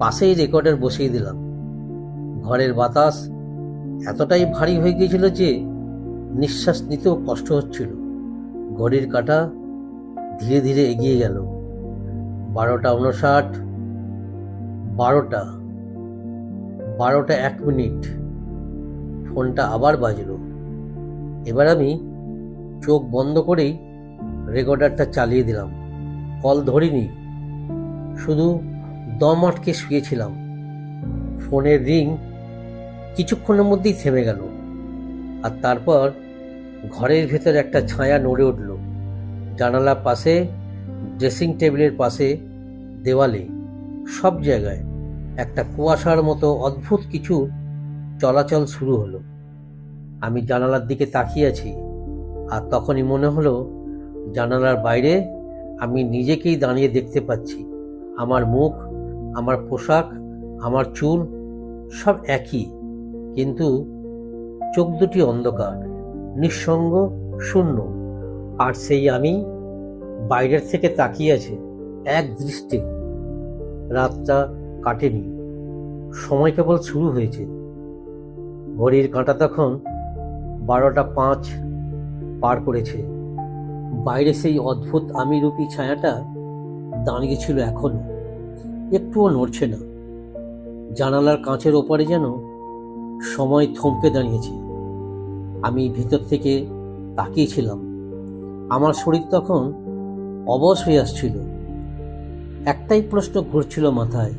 পাশেই রেকর্ডার বসিয়ে দিলাম। ঘরের বাতাস এতটাই ভারী হয়ে গিয়েছিল যে নিঃশ্বাস নিতেও কষ্ট হচ্ছিল। ঘড়ির কাঁটা ধীরে ধীরে এগিয়ে গেল। 12:59, 12টা, 12:01। ফোনটা আবার বাজল। এবার আমি চোখ বন্ধ করেই রেকর্ডারটা চালিয়ে দিলাম। কল ধরিনি, শুধু দম আটকে শুয়েছিলাম। ফোনের রিং কিছুক্ষণের মধ্যেই থেমে গেল, আর তারপর ঘরের ভেতর একটা ছায়া নড়ে উঠল। জানালার পাশে, ড্রেসিং টেবিলের পাশে, দেওয়ালে, সব জায়গায় একটা কুয়াশার মতো অদ্ভুত কিছু চলাচল শুরু হলো। আমি জানালার দিকে তাকিয়ে আছি, আর তখনই মনে হলো জানালার বাইরে আমি নিজেকেই দাঁড়িয়ে দেখতে পাচ্ছি। আমার মুখ, আমার পোশাক, আমার চুল সব একই, কিন্তু চোখ দুটি অন্ধকার, নিঃসঙ্গ, শূন্য। আর সেই আমি বাইরের থেকে তাকিয়ে আছে এক দৃষ্টে। রাতটা কাটেনি, সময় কেবল শুরু হয়েছে। ঘড়ির কাঁটা তখন 12:05 পার করেছে। বাইরে সেই অদ্ভুত আমি রূপী ছায়াটা দাঁড়িয়েছিল, এখনো একটুও নড়ছে না। জানালার কাঁচের ওপারে যেন সময় থমকে দাঁড়িয়েছে। আমি ভিতর থেকে তাকিয়েছিলাম। আমার শরীর তখন অবশ হয়ে আসছিল। একটাই প্রশ্ন ঘুরছিল মাথায়,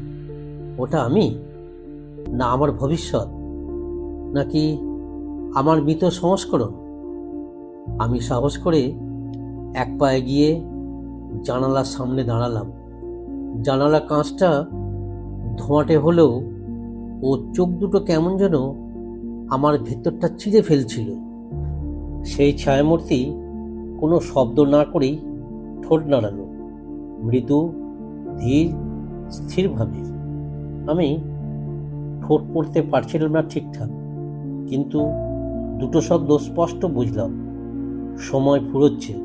ওটা আমি, না আমার ভবিষ্যৎ, নাকি আমার মৃত সংস্করণ? আমি সাহস করে এক পা এগিয়ে জানালার সামনে দাঁড়ালাম। জানালা কাঁচটা ধোঁয়াটে হলেও ও চোখ দুটো কেমন যেন আমার ভেতরটা চিরে ফেলছিল। সেই ছায়ামূর্তি কোনো শব্দ না করেই ঠোঁট নাড়ালো, মৃদু, ধীর, স্থিরভাবে। আমি ঠোঁট পড়তে পারছিলাম না ঠিকঠাক, কিন্তু দুটো শব্দ স্পষ্ট বুঝলাম, সময় ফুরোচ্ছে।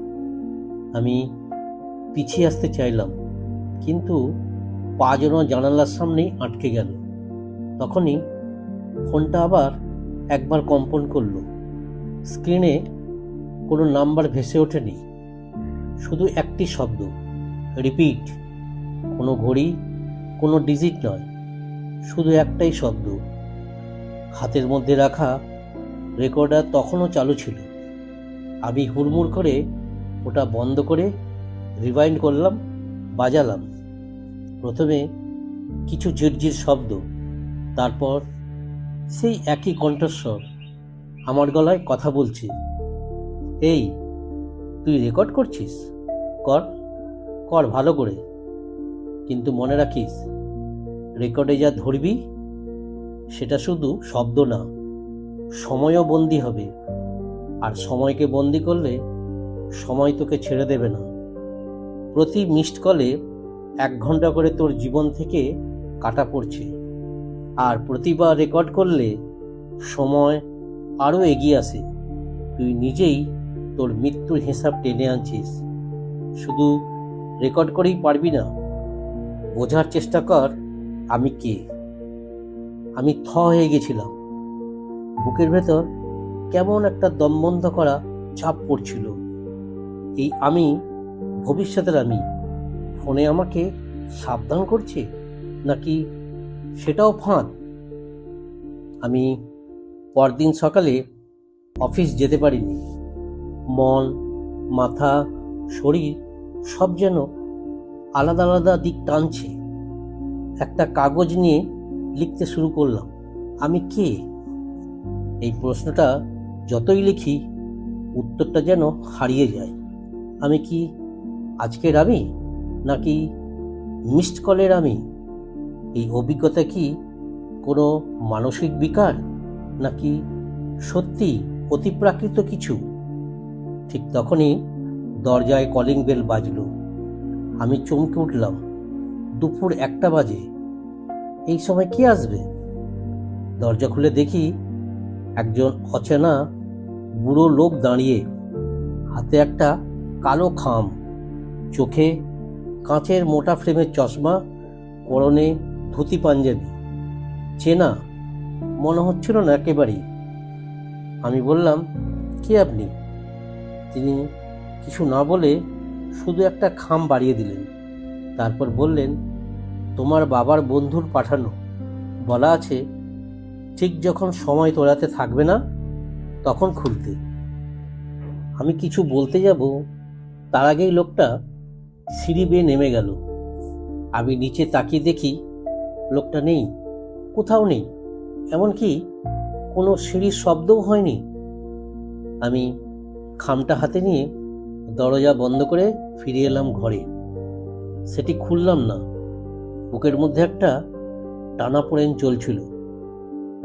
আমি পিছিয়ে আসতে চাইলাম, কিন্তু পা যেন জানালার সামনেই আটকে গেল। তখনই ফোনটা আবার একবার কম্পন করলো। স্ক্রিনে কোনো নাম্বার ভেসে ওঠেনি, শুধু একটি শব্দ, রিপিট। কোনো ঘড়ি, কোনো ডিজিট নয়, শুধু একটাই শব্দ। হাতের মধ্যে রাখা রেকর্ডার তখনও চালু ছিল। আমি হুড়মুড় করে ওটা বন্ধ করে রিওয়াইন্ড করলাম, বাজালাম। প্রথমে কিছু ঝিরঝির শব্দ, তারপর সেই একই কণ্ঠস্বর আমার গলায় কথা বলছে, এই তুই রেকর্ড করছিস, কর কর ভালো করে, কিন্তু মনে রাখিস, রেকর্ডে যা ধরবি সেটা শুধু শব্দ না, সময়ও বন্দি হবে। আর সময়কে বন্দি করলে সময় তোকে ছেড়ে দেবে না। প্রতি মিসড কলে 1 ঘন্টা করে তোর জীবন থেকে কাটা পড়ছে, আর প্রতিবার রেকর্ড করলে সময় আরও এগিয়ে আসে। তুই নিজেই তোর মৃত্যুর হিসাব টেনে আনছিস। শুধু রেকর্ড করেই পারবি না, বোঝার চেষ্টা কর আমি কে? আমি হয়ে গেছিলাম। বুকের ভেতর কেমন একটা দমবন্ধ করা চাপ পড়ছিল। এই আমি, ভবিষ্যতের আমি, ফোনে আমাকে সাবধান করছে, নাকি সেটাও ফাঁদ? আমি পরদিন সকালে অফিস যেতে পারিনি। মন, মাথা, শরীর সব যেন আলাদা আলাদা দিক টানছে। একটা কাগজ নিয়ে লিখতে শুরু করলাম, আমি কে? এই প্রশ্নটা যতই লিখি উত্তরটা যেন হারিয়ে যায়। আমি কি আজকের আমি, নাকি মিসড কলের আমি? এই অভিজ্ঞতা কি কোনো মানসিক বিকার, নাকি সত্যি অতিপ্রাকৃত কিছু? ঠিক তখনই দরজায় কলিং বেল বাজল। আমি চমকে উঠলাম। দুপুর 1টা বাজে, এই সময় কে আসবে? দরজা খুলে দেখি একজন অচেনা বুড়ো লোক দাঁড়িয়ে, হাতে একটা কালো খাম, চোখে কাঁচের মোটা ফ্রেমের চশমা, পরনে ধুতি পাঞ্জাবি। চেনা মনে হচ্ছিল না একেবারেই। আমি বললাম, কে আপনি? তিনি কিছু না বলে শুধু একটা খাম বাড়িয়ে দিলেন। তারপর বললেন, তোমার বাবার বন্ধুর পাঠানো, বলা আছে ঠিক যখন সময় তোলাতে থাকবে না তখন খুলতে। আমি কিছু বলতে যাব, তার আগেই লোকটা সিঁড়ি বেয়ে নেমে গেল। আমি নিচে তাকিয়ে দেখি লোকটা নেই, কোথাও নেই, এমনকি কোনো সিঁড়ির শব্দও হয়নি। আমি খামটা হাতে নিয়ে দরজা বন্ধ করে ফিরে এলাম ঘরে। সেটি খুললাম না। বুকের মধ্যে একটা টানাপোড়েন চলছিল।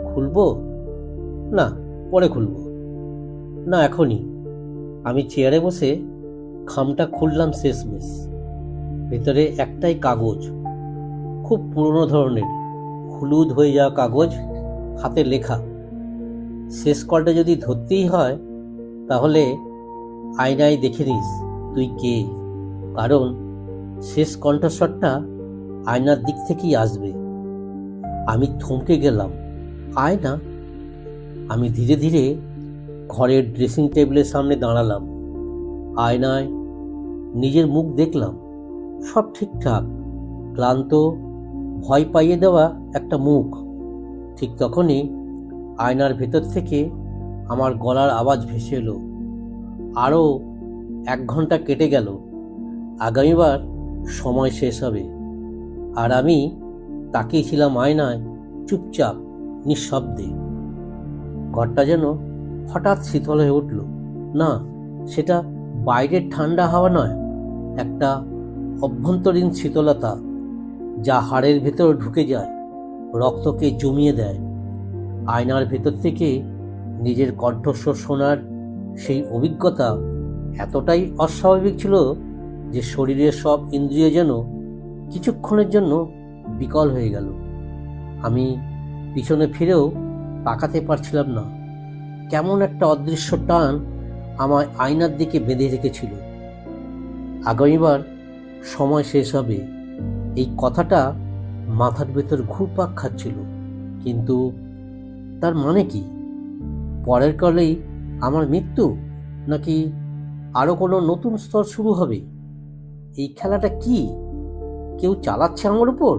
খুলবো না, পরে খুলবো না, এখনই। আমি চেয়ারে বসে খামটা খুললাম শেষমেশ। ভেতরে একটাই কাগজ, খুব পুরনো ধরনের, হলুদ হয়ে যাওয়া কাগজ, হাতে লেখা, শেষ কলটা যদি ধরতেই হয় তাহলে আয়নায় দেখে নিস তুই কে, কারণ শেষ কণ্ঠস্বরটা আয়নার দিক থেকেই আসবে। আমি থমকে গেলাম। আয়না? আমি ধীরে ধীরে ঘরের ড্রেসিং টেবিলের সামনে দাঁড়ালাম। আয়নায় নিজের মুখ দেখলাম, সব ঠিকঠাক, ক্লান্ত, ভয় পাইয়ে দেওয়া একটা মুখ। ঠিক তখনই আয়নার ভেতর থেকে আমার গলার আওয়াজ ভেসে এলো, আরও 1 ঘন্টা কেটে গেল, আগামীবার সময় শেষ হবে। আর আমি তাকিয়েছিলাম আয়নায়, চুপচাপ, নিঃশব্দে। ঘরটা যেন হঠাৎ শীতল হয়ে উঠল। না, সেটা বাইরের ঠান্ডা হাওয়া নয়, একটা অভ্যন্তরীণ শীতলতা, যা হাড়ের ভেতর ঢুকে যায়, রক্তকে জমিয়ে দেয়। আয়নার ভেতর থেকে নিজের কণ্ঠস্বর শোনার সেই অভিজ্ঞতা এতটাই অস্বাভাবিক ছিল যে শরীরের সব ইন্দ্রিয় যেন কিছুক্ষণের জন্য বিকল হয়ে গেল। আমি পিছনে ফিরেও তাকাতে পারছিলাম না। কেমন একটা অদৃশ্য টান আমায় আয়নার দিকে বেঁধে রেখেছিল। আগামীবার সময় শেষ হবে, এই কথাটা মাথার ভেতর ঘুরপাক খাচ্ছিল। কিন্তু তার মানে কি? পরের কালেই আমার মৃত্যু, নাকি আরও কোনো নতুন স্তর শুরু হবে? এই খেলাটা কি কেউ চালাচ্ছে আমার উপর?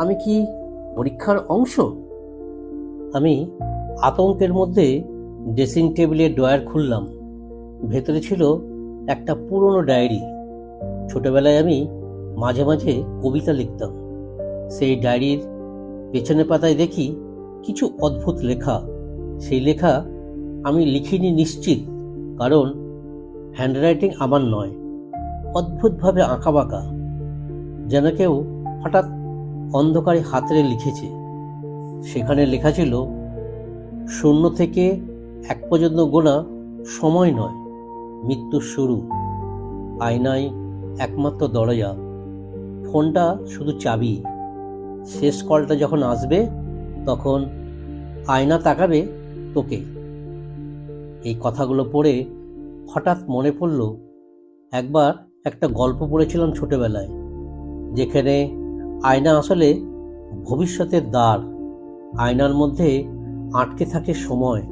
আমি কি পরীক্ষার অংশ? আমি আতঙ্কের মধ্যে ড্রেসিং টেবিলের ড্রয়ার খুললাম। ভেতরে ছিল একটা পুরনো ডায়েরি। ছোটবেলায় আমি মাঝে মাঝে কবিতা লিখতাম। সেই ডায়েরির পেছনে পাতায় দেখি কিছু অদ্ভুত লেখা। সেই লেখা আমি লিখিনি নিশ্চিত, কারণ হ্যান্ডরাইটিং আমার নয়, অদ্ভুতভাবে আঁকাবাঁকা, যেন কেউ হঠাৎ অন্ধকারে হাতড়ে লিখেছে। সেখানে লেখা ছিল, 0 থেকে 1 পর্যন্ত গোনা সময় নয়, মৃত্যুর শুরু। আয়নায় একমাত্র দরজা, ফোনটা শুধু চাবি। শেষ কলটা যখন আসবে তখন আয়না তাকাবে তোকে। এই কথাগুলো পড়ে হঠাৎ মনে পড়ল, একবার একটা গল্প পড়েছিলাম ছোটবেলায়, যেখানে আয়না আসলে ভবিষ্যতের দ্বার। আয়নার মধ্যে আটকে থাকে সময়,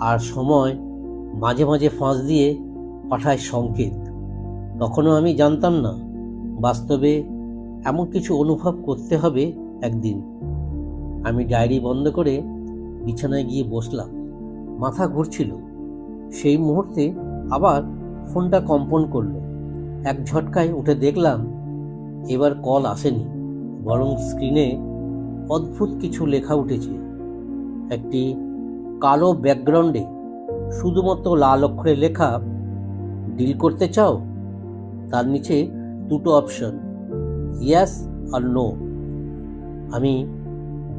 আর সময় মাঝে মাঝে ফাঁস দিয়ে পাঠায় সংকেত। তখনও আমি জানতাম না বাস্তবে এমন কিছু অনুভব করতে হবে একদিন। আমি ডায়েরি বন্ধ করে বিছানায় গিয়ে বসলাম। মাথা ঘুরছিল। সেই মুহূর্তে আবার ফোনটা কম্পন করলো। এক ঝটকায় উঠে দেখলাম এবার কল আসেনি, বরং স্ক্রিনে অদ্ভুত কিছু লেখা উঠেছে। একটি কালো ব্যাকগ্রাউন্ডে শুধুমাত্র লাল অক্ষরে লেখা, ডিল করতে চাও? তার নিচে দুটো অপশন, ইয়েস আর নো। আমি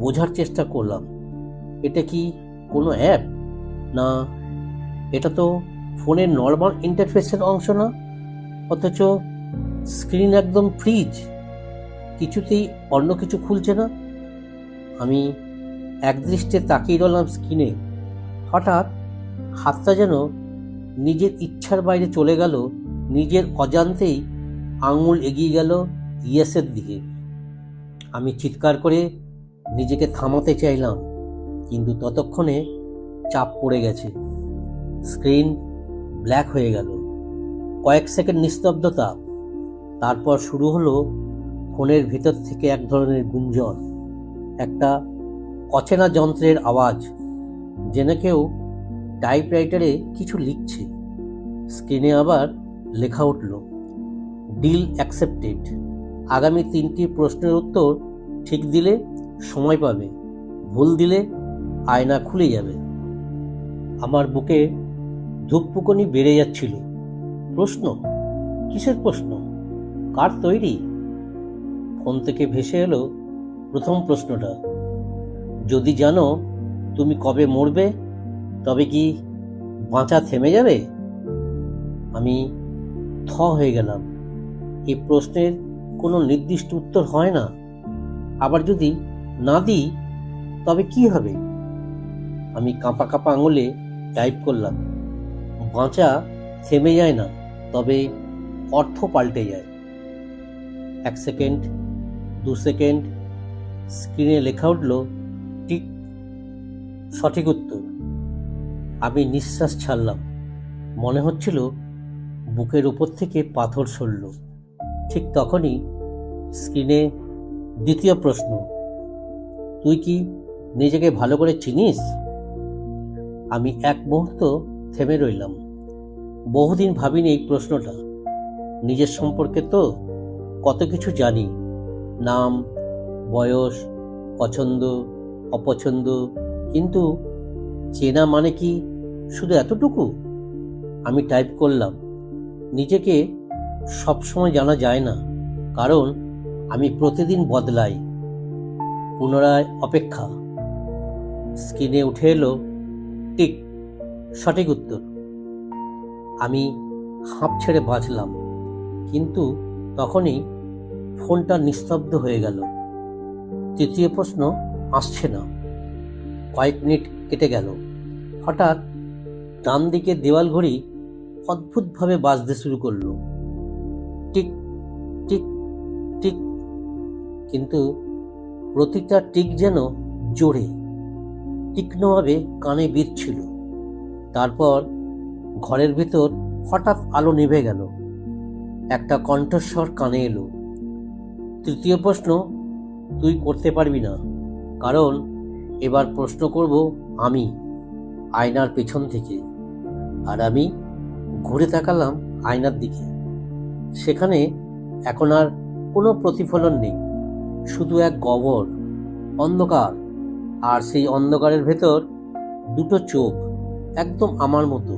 বোঝার চেষ্টা করলাম, এটা কি কোনো অ্যাপ? না, এটা তো ফোনের নর্মাল ইন্টারফেসের অংশ না। অথচ স্ক্রিন একদম ফ্রিজ, কিছুতেই অন্য কিছু খুলছে না। আমি একদৃষ্টে তাকিয়ে রইলাম স্ক্রিনে। হঠাৎ হাতটা যেন নিজের ইচ্ছার বাইরে চলে গেল। নিজের অজান্তেই আঙুল এগিয়ে গেল ইয়েসের দিকে। আমি চিৎকার করে নিজেকে থামাতে চাইলাম, কিন্তু ততক্ষণে চাপ পড়ে গেছে। স্ক্রিন ব্ল্যাক হয়ে গেল। কয়েক সেকেন্ড নিস্তব্ধতা। তারপর শুরু হলো ফোনের ভিতর থেকে এক ধরনের গুঞ্জন, একটা অচেনা যন্ত্রের আওয়াজ, যেন কেউ টাইপরাইটারে কিছু লিখছে। স্ক্রিনে আবার লেখা উঠল, ডিল অ্যাকসেপ্টেড। আগামী 3টি প্রশ্নের উত্তর ঠিক দিলে সময় পাবে, ভুল দিলে আয়না খুলে যাবে। আমার বুকে ধুকপুকনি বেড়ে যাচ্ছিল। প্রশ্ন? কিসের প্রশ্ন? কার তৈরি? ফোন থেকে ভেসে এলো প্রথম প্রশ্নটা, যদি জানো তুমি কবে মরবে, তবে কি বাঁচা থেমে যাবে? আমি থ হয়ে গেলাম। এই প্রশ্নের কোনো নির্দিষ্ট উত্তর হয় না। আবার যদি না দিই তবে কি হবে? আমি কাঁপা কাঁপা আঙুলে টাইপ করলাম, বাঁচা থেমে যায় না, তবে অর্থ পাল্টে যায়। 1 সেকেন্ড, 2 সেকেন্ড, স্ক্রিনে লেখা উঠল ঠিক, সঠিক উত্তর। আমি নিঃশ্বাস ছাড়লাম। মনে হচ্ছিল বুকের উপর থেকে পাথর সরল। ঠিক তখনই স্ক্রিনে দ্বিতীয় প্রশ্ন, তুই কি নিজেকে ভালো করে চিনিস? আমি এক মুহূর্ত থেমে রইলাম। বহুদিন ভাবিনি এই প্রশ্নটা। নিজের সম্পর্কে তো কত কিছু জানি, নাম, বয়স, পছন্দ, অপছন্দ, কিন্তু চেনা মানে কি শুধু এতটুকু? আমি টাইপ করলাম, নিজেকে সবসময় জানা যায় না, কারণ আমি প্রতিদিন বদলাই। পুনরায় অপেক্ষা। স্ক্রিনে উঠে এলো ঠিক, সঠিক উত্তর। আমি হাঁপ ছেড়ে বাঁচলাম, কিন্তু তখনই ফোনটা নিস্তব্ধ হয়ে গেল। তৃতীয় প্রশ্ন আসছে না। কয়েক মিনিট কেটে গেল। হঠাৎ ডান দিকে দেওয়াল ঘড়ি অদ্ভুতভাবে বাজতে শুরু করলো, টিক টিক টিক, কিন্তু প্রতিটা টিক যেন জোরে, তীক্ষ্ণভাবে কানে বিঁধছিল। তারপর ঘরের ভেতর হঠাৎ আলো নিভে গেল। একটা কণ্ঠস্বর কানে এলো, তৃতীয় প্রশ্ন তুই করতে পারবি না, কারণ এবার প্রশ্ন করব আমি, আয়নার পেছন থেকে। আর আমি ঘুরে তাকালাম আয়নার দিকে। সেখানে এখন আর কোনো প্রতিফলন নেই, শুধু এক গহ্বর অন্ধকার। আর সেই অন্ধকারের ভেতর দুটো চোখ, একদম আমার মতো,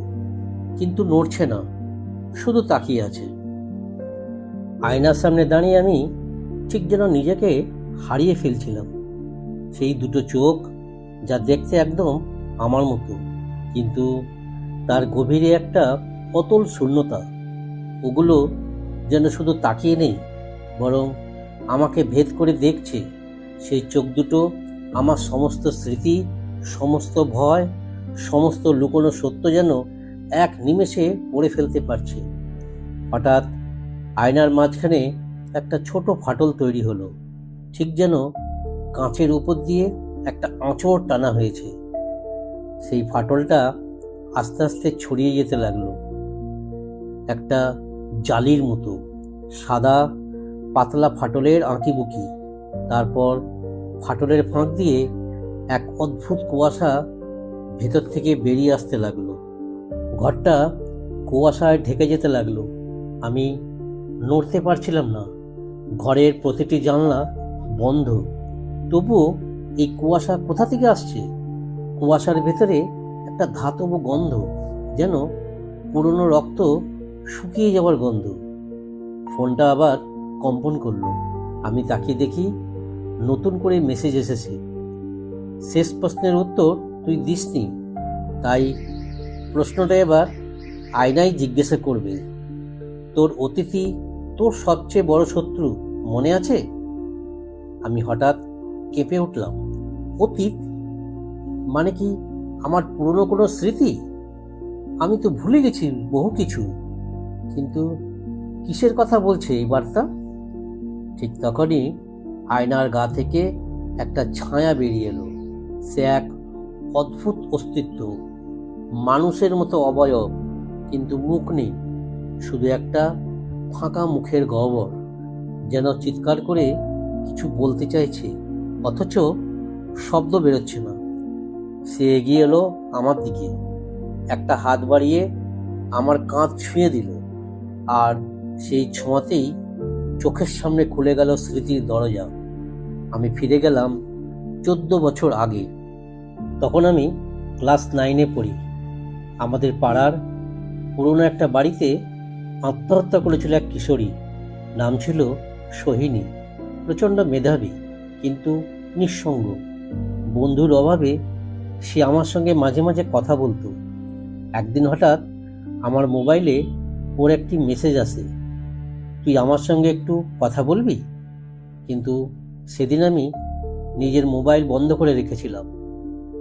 কিন্তু নড়ছে না, শুধু তাকিয়ে আছে। আয়নার সামনে দাঁড়িয়ে আমি ঠিক যেন নিজেকে হারিয়ে ফেলছিলাম। সেই দুটো চোখ, যা দেখতে একদম আমার মতো, কিন্তু তার গভীরে একটা অতল শূন্যতা। ওগুলো যেন শুধু তাকিয়ে নেই, বরং আমাকে ভেদ করে দেখছে। সেই চোখ দুটো আমার সমস্ত স্মৃতি, সমস্ত ভয়, সমস্ত লুকোনো সত্য যেন এক নিমেষে পড়ে ফেলতে পারছে। হঠাৎ আয়নার মাঝখানে একটা ছোট ফাটল তৈরি হলো, ঠিক যেন কাঁচের উপর দিয়ে একটা আঁচড় টানা হয়েছে। সেই ফাটলটা আস্তে আস্তে ছড়িয়ে যেতে লাগলো, একটা জালির মতো সাদা পাতলা ফাটলের আঁকিবুকি। তারপর ফাটলের ফাঁক দিয়ে এক অদ্ভুত কুয়াশা ভেতর থেকে বেরিয়ে আসতে লাগলো। ঘরটা কুয়াশায় ঢেকে যেতে লাগলো। আমি নড়তে পারছিলাম না। ঘরের প্রতিটি জানলা বন্ধ, তবুও এই কুয়াশা কোথা থেকে আসছে? কুয়াশার ভেতরে একটা ধাতব গন্ধ, যেন পুরনো রক্ত শুকিয়ে যাওয়ার গন্ধ। ফোনটা আবার কম্পন করলো। আমি তাকিয়ে দেখি নতুন করে মেসেজ এসেছে। শেষ প্রশ্নের উত্তর তুই দিসনি, তাই প্রশ্নটা এবার আয়নাই জিজ্ঞাসা করবে। তোর অতিথি তোর সবচেয়ে বড় শত্রু, মনে আছে? আমি হঠাৎ কেঁপে উঠলাম। অতীত মানে কি আমার পুরনো কোনো স্মৃতি? আমি তো ভুলে গেছি বহু কিছু, কিন্তু কিসের কথা বলছে এই বার্তা? ঠিক তখনই আয়নার গা থেকে একটা ছায়া বেরিয়ে এলো। সে এক অদ্ভুত অস্তিত্ব, মানুষের মতো অবয়ব, কিন্তু মুখ নেই, শুধু একটা ফাঁকা মুখের গহ্বর, যেন চিৎকার করে কিছু বলতে চাইছে, অথচ শব্দ বেরোচ্ছে না। সে এগিয়ে এলো আমার দিকে, একটা হাত বাড়িয়ে আমার কাঁধ ছুঁয়ে দিল, আর সেই ছোঁয়াতেই চোখের সামনে খুলে গেল স্মৃতির দরজা। আমি ফিরে গেলাম 14 বছর আগে। তখন আমি ক্লাস 9-এ পড়ি। আমাদের পাড়ার পুরনো একটা বাড়িতে আত্মহত্যা করেছিল এক কিশোরী। নাম ছিল সোহিনী। প্রচণ্ড মেধাবী, কিন্তু নিঃসঙ্গ। বন্ধুর অভাবে সে আমার সঙ্গে মাঝে মাঝে কথা বলতো। একদিন হঠাৎ আমার মোবাইলে ওর একটি মেসেজ আসে, তুই আমার সঙ্গে একটু কথা বলবি? কিন্তু সেদিন আমি নিজের মোবাইল বন্ধ করে রেখেছিলাম।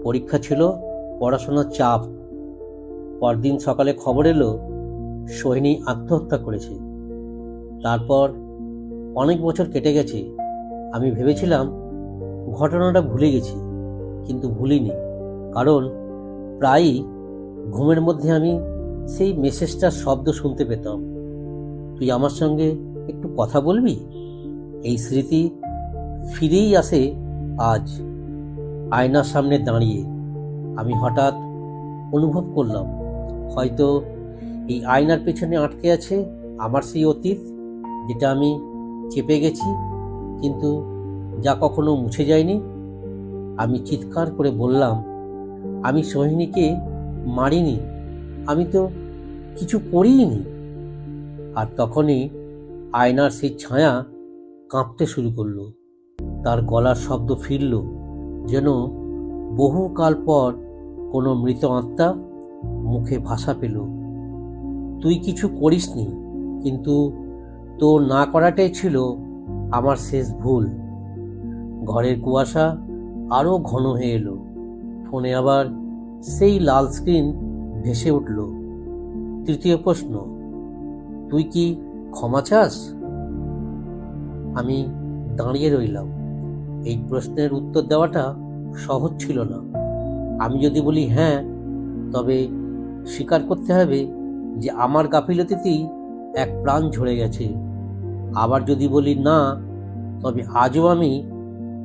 পরীক্ষা ছিল, পড়াশোনার চাপ। পরদিন সকালে খবর এলো সোহিনী আত্মহত্যা করেছে। তারপর অনেক বছর কেটে গেছে। আমি ভেবেছিলাম ঘটনাটা ভুলে গেছি, কিন্তু ভুলিনি, কারণ প্রায়ই ঘুমের মধ্যে আমি সেই মেসেজটার শব্দ শুনতে পেতাম। তুই আমার সঙ্গে একটু কথা বলবি? এই স্মৃতি ফিরেই আসে আজ, আয়নার সামনে দাঁড়িয়ে। আমি হঠাৎ অনুভব করলাম, হয়তো এই আয়নার পেছনে আটকে আছে আমার সেই অতীত, যেটা আমি চেপে গেছি, কিন্তু যা কখনো মুছে যায়নি। আমি চিৎকার করে বললাম, আমি সোহিনীকে মারিনি, আমি তো কিছু করিনি। আর তখনই আয়নার সেই ছায়া কাঁপতে শুরু করলো। তার গলার শব্দ ফিরল, যেন বহুকাল পর কোনো মৃত আত্মা মুখে ভাষা পেল। তুই কিছু করিসনি, কিন্তু তোর না করাটাই ছিল আমার শেষ ভুল। ঘরের কুয়াশা আরও ঘন হয়ে এলো। ফোনে আবার সেই লাল স্ক্রিন ভেসে উঠল। তৃতীয় প্রশ্ন, তুই কি ক্ষমা চাস? আমি দাঁড়িয়ে রইলাম। এই প্রশ্নের উত্তর দেওয়াটা সহজ ছিল না। আমি যদি বলি হ্যাঁ, তবে স্বীকার করতে হবে যে আমার গাফিলতিতেই এক প্রাণ ঝরে গেছে। আবার যদি বলি না, তবে আজও আমি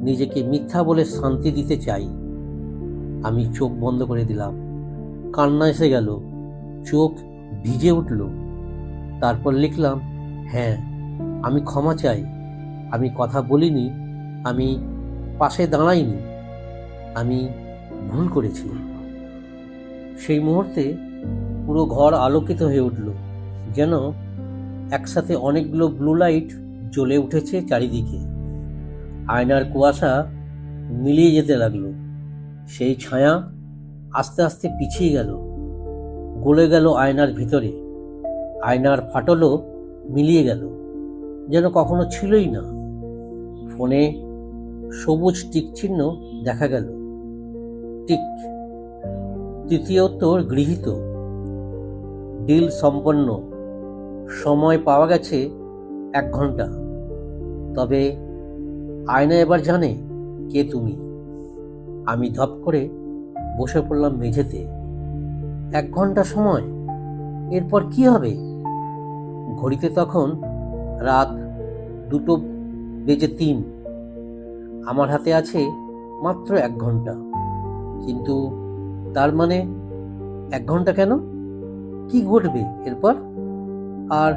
নিজেকে মিথ্যা বলে শান্তি দিতে চাই। আমি চোখ বন্ধ করে দিলাম। কান্না এসে গেল, চোখ ভিজে উঠল। তারপর লিখলাম, হ্যাঁ, আমি ক্ষমা চাই। আমি কথা বলিনি, আমি পাশে দাঁড়াইনি, আমি ভুল করেছি। সেই মুহূর্তে পুরো ঘর আলোকিত হয়ে উঠল, যেন একসাথে অনেকগুলো ব্লু লাইট জ্বলে উঠেছে চারিদিকে। আয়নার কুয়াশা মিলিয়ে যেতে লাগলো। সেই ছায়া আস্তে আস্তে পিছিয়ে গেল, গলে গেল আয়নার ভিতরে। আয়নার ফাটলও মিলিয়ে গেল, যেন কখনো ছিলই না। ফোনে সবুজ টিক চিহ্ন দেখা গেল। টিক, তৃতীয় উত্তর গৃহীত, ডিল সম্পন্ন, সময় পাওয়া গেছে 1 ঘন্টা। তবে আয়না এবার জানে কে তুমি? আমি ধপ করে বসে পড়লাম মেঝেতে। 1 ঘন্টা সময়, এরপর কি হবে? ঘড়িতে তখন রাত 2:03। আমার হাতে আছে মাত্র 1 ঘন্টা। কিন্তু তার মানে 1 ঘন্টা কেন? কি ঘটবে এরপর? আর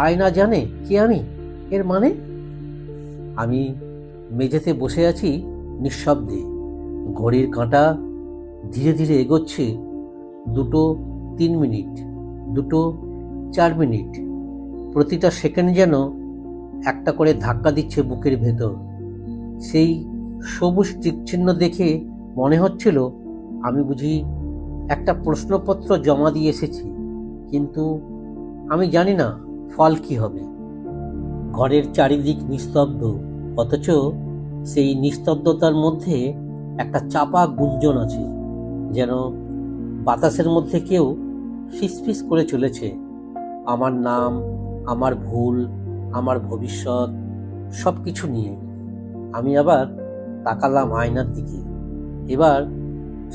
আয়না জানে কে আমি, এর মানে? আমি মেঝেতে বসে আছি নিঃশব্দে। ঘড়ির কাঁটা ধীরে ধীরে এগোচ্ছে। 2:03, 2:04। প্রতিটা সেকেন্ড যেন একটা করে ধাক্কা দিচ্ছে বুকের ভেতর। সেই সবুজ টিকচিহ্ন দেখে মনে হচ্ছিল আমি বুঝি একটা প্রশ্নপত্র জমা দিয়ে এসেছি, কিন্তু আমি জানি না ফল কি হবে। ঘরের চারিদিক নিস্তব্ধ, অথচ সেই নিস্তব্ধতার মধ্যে একটা চাপা গুঞ্জন আছে, যেন বাতাসের মধ্যে কেউ ফিসফিস করে চলেছে। আমার নাম, আমার ভুল, আমার ভবিষ্যৎ, সব কিছু নিয়ে। আমি আবার তাকালাম আয়নার দিকে। এবার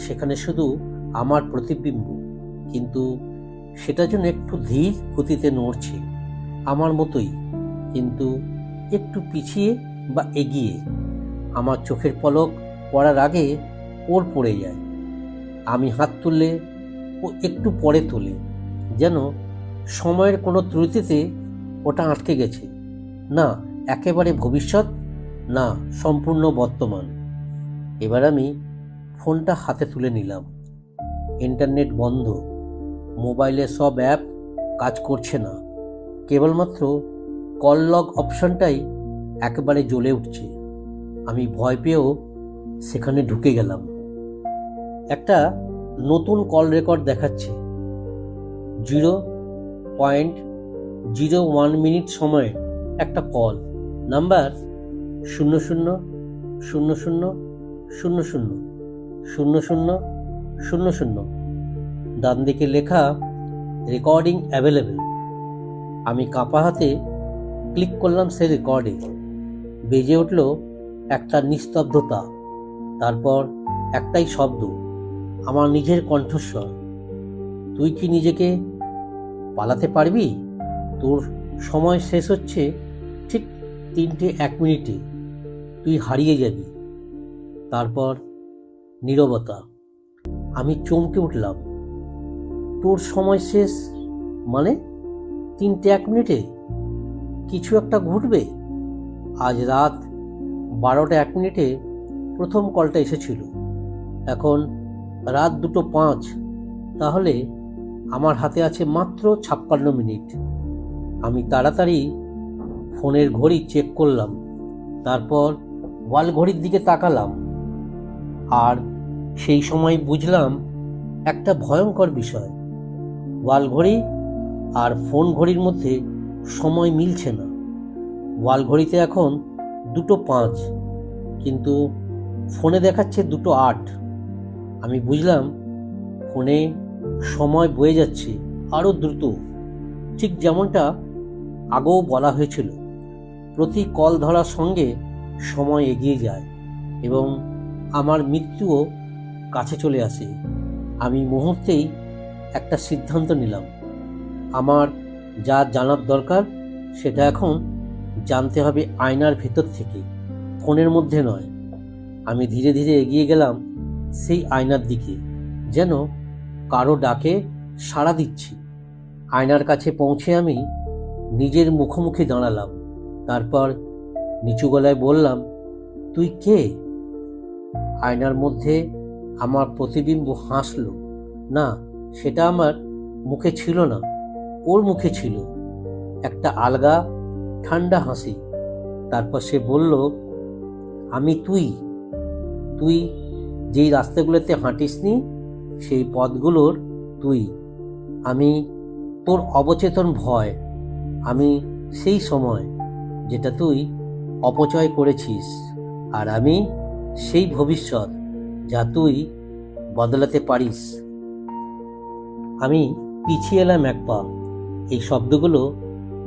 সেখানে শুধু আমার প্রতিবিম্ব, কিন্তু সেটা যেন একটু ধীর গতিতে নড়ছে, আমার মতোই, কিন্তু একটু পিছিয়ে বা এগিয়ে। আমার চোখের পলক পড়ার আগে ওর পড়ে যায়। আমি হাত তুললে ও একটু পরে তোলে, যেন সময়ের কোনো ত্রুটিতে ওটা আটকে গেছে। না একেবারে ভবিষ্যৎ, না সম্পূর্ণ বর্তমান। এবার আমি ফোনটা হাতে তুলে নিলাম। ইন্টারনেট বন্ধ, মোবাইলে সব অ্যাপ কাজ করছে না, কেবলমাত্র কল লগ অপশনটাই একেবারে জ্বলে উঠছে। আমি ভয় পেয়েও সেখানে ঢুকে গেলাম। একটা নতুন কল রেকর্ড দেখাচ্ছে। 0.01 সময়ে একটা কল, নাম্বার 0000000000। ডান দিকে লেখা রেকর্ডিং অ্যাভেলেবেল। আমি কাঁপা হাতে ক্লিক করলাম সেই রেকর্ডে। বেজে উঠল একটা নিস্তব্ধতা, তারপর একটাই শব্দ, আমার নিজের কণ্ঠস্বর। তুই কি নিজেকে পালাতে পারবি? তোর সময় শেষ হচ্ছে ঠিক 3:01। তুই হারিয়ে যাবি। তারপর নীরবতা। আমি চমকে উঠলাম। তোর সময় শেষ মানে 3:01? কিছু একটা ঘটবে। আজ রাত 12:01 প্রথম কলটা এসেছিল, এখন রাত 2:05। তাহলে আমার হাতে আছে মাত্র 56 মিনিট। আমি তাড়াতাড়ি ফোনের ঘড়ি চেক করলাম, তারপর ওয়াল ঘড়ির দিকে তাকালাম। আর সেই সময় বুঝলাম একটা ভয়ঙ্কর বিষয়। ওয়াল ঘড়ি আর ফোন ঘড়ির মধ্যে সময় মিলছে না। ওয়াল ঘড়িতে এখন 2:05, কিন্তু ফোনে দেখাচ্ছে 2:08। আমি বুঝলাম ফোনে সময় বয়ে যাচ্ছে আরও দ্রুত, ঠিক যেমনটা আগেও বলা হয়েছিল। প্রতি কল ধরার সঙ্গে সময় এগিয়ে যায় এবং আমার মৃত্যুও কাছে চলে আসে। আমি মুহূর্তেই একটা সিদ্ধান্ত নিলাম। আমার যা জানার দরকার সেটা এখন জানতে হবে আয়নার ভেতর থেকে, ফোনের মধ্যে নয়। আমি ধীরে ধীরে এগিয়ে গেলাম সেই আয়নার দিকে, যেন কারো ডাকে সাড়া দিচ্ছি। আয়নার কাছে পৌঁছে আমি নিজের মুখোমুখি দাঁড়ালাম। তারপর নিচু গলায় বললাম, তুই কে? আয়নার মধ্যে আমার প্রতিবিম্ব হাসলো। না, সেটা আমার মুখে ছিল না, ওর মুখে ছিল একটা আলগা ঠান্ডা হাসি। তারপর সে বলল, আমি তুই, তুই যেই রাস্তাগুলোতে হাঁটিসনি সেই পথগুলোর তুই। আমি তোর অবচেতন ভয়, আমি সেই সময় যেটা তুই অপচয় করেছিস, আর আমি সেই ভবিষ্যৎ যা তুই বদলাতে পারিস। আমি পিছিয়ে এলাম 1 পা। এই শব্দগুলো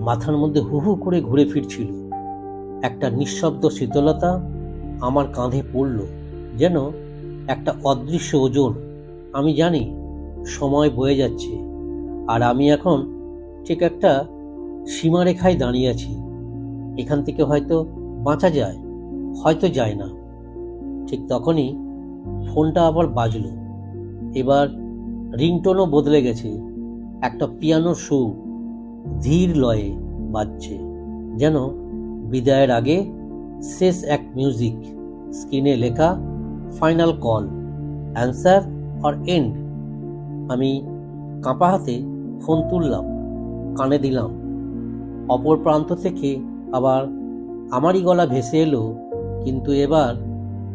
মাথার মধ্যে হু হু করে ঘুরে ফিরছিল। একটা নিঃশব্দ শীতলতা আমার কাঁধে পড়ল, যেন একটা অদৃশ্য ওজন। আমি জানি সময় বয়ে যাচ্ছে, আর আমি এখন ঠিক একটা সীমারেখায় দাঁড়িয়ে আছি। এখান থেকে হয়তো বাঁচা যায়, হয়তো যায় না। ঠিক তখনই ফোনটা আবার বাজলো। এবার রিংটোনও বদলে গেছে। একটা পিয়ানো সুর ধীর লয়ে বাজছে, যেন বিদায়ের আগে শেষ এক মিউজিক। স্ক্রিনে লেখা, final call, answer or end. আমি কাঁপা হাতে ফোন তুললাম, কানে দিলাম। অপর প্রান্ত থেকে আবার আমারই গলা ভেসে এলো, কিন্তু এবার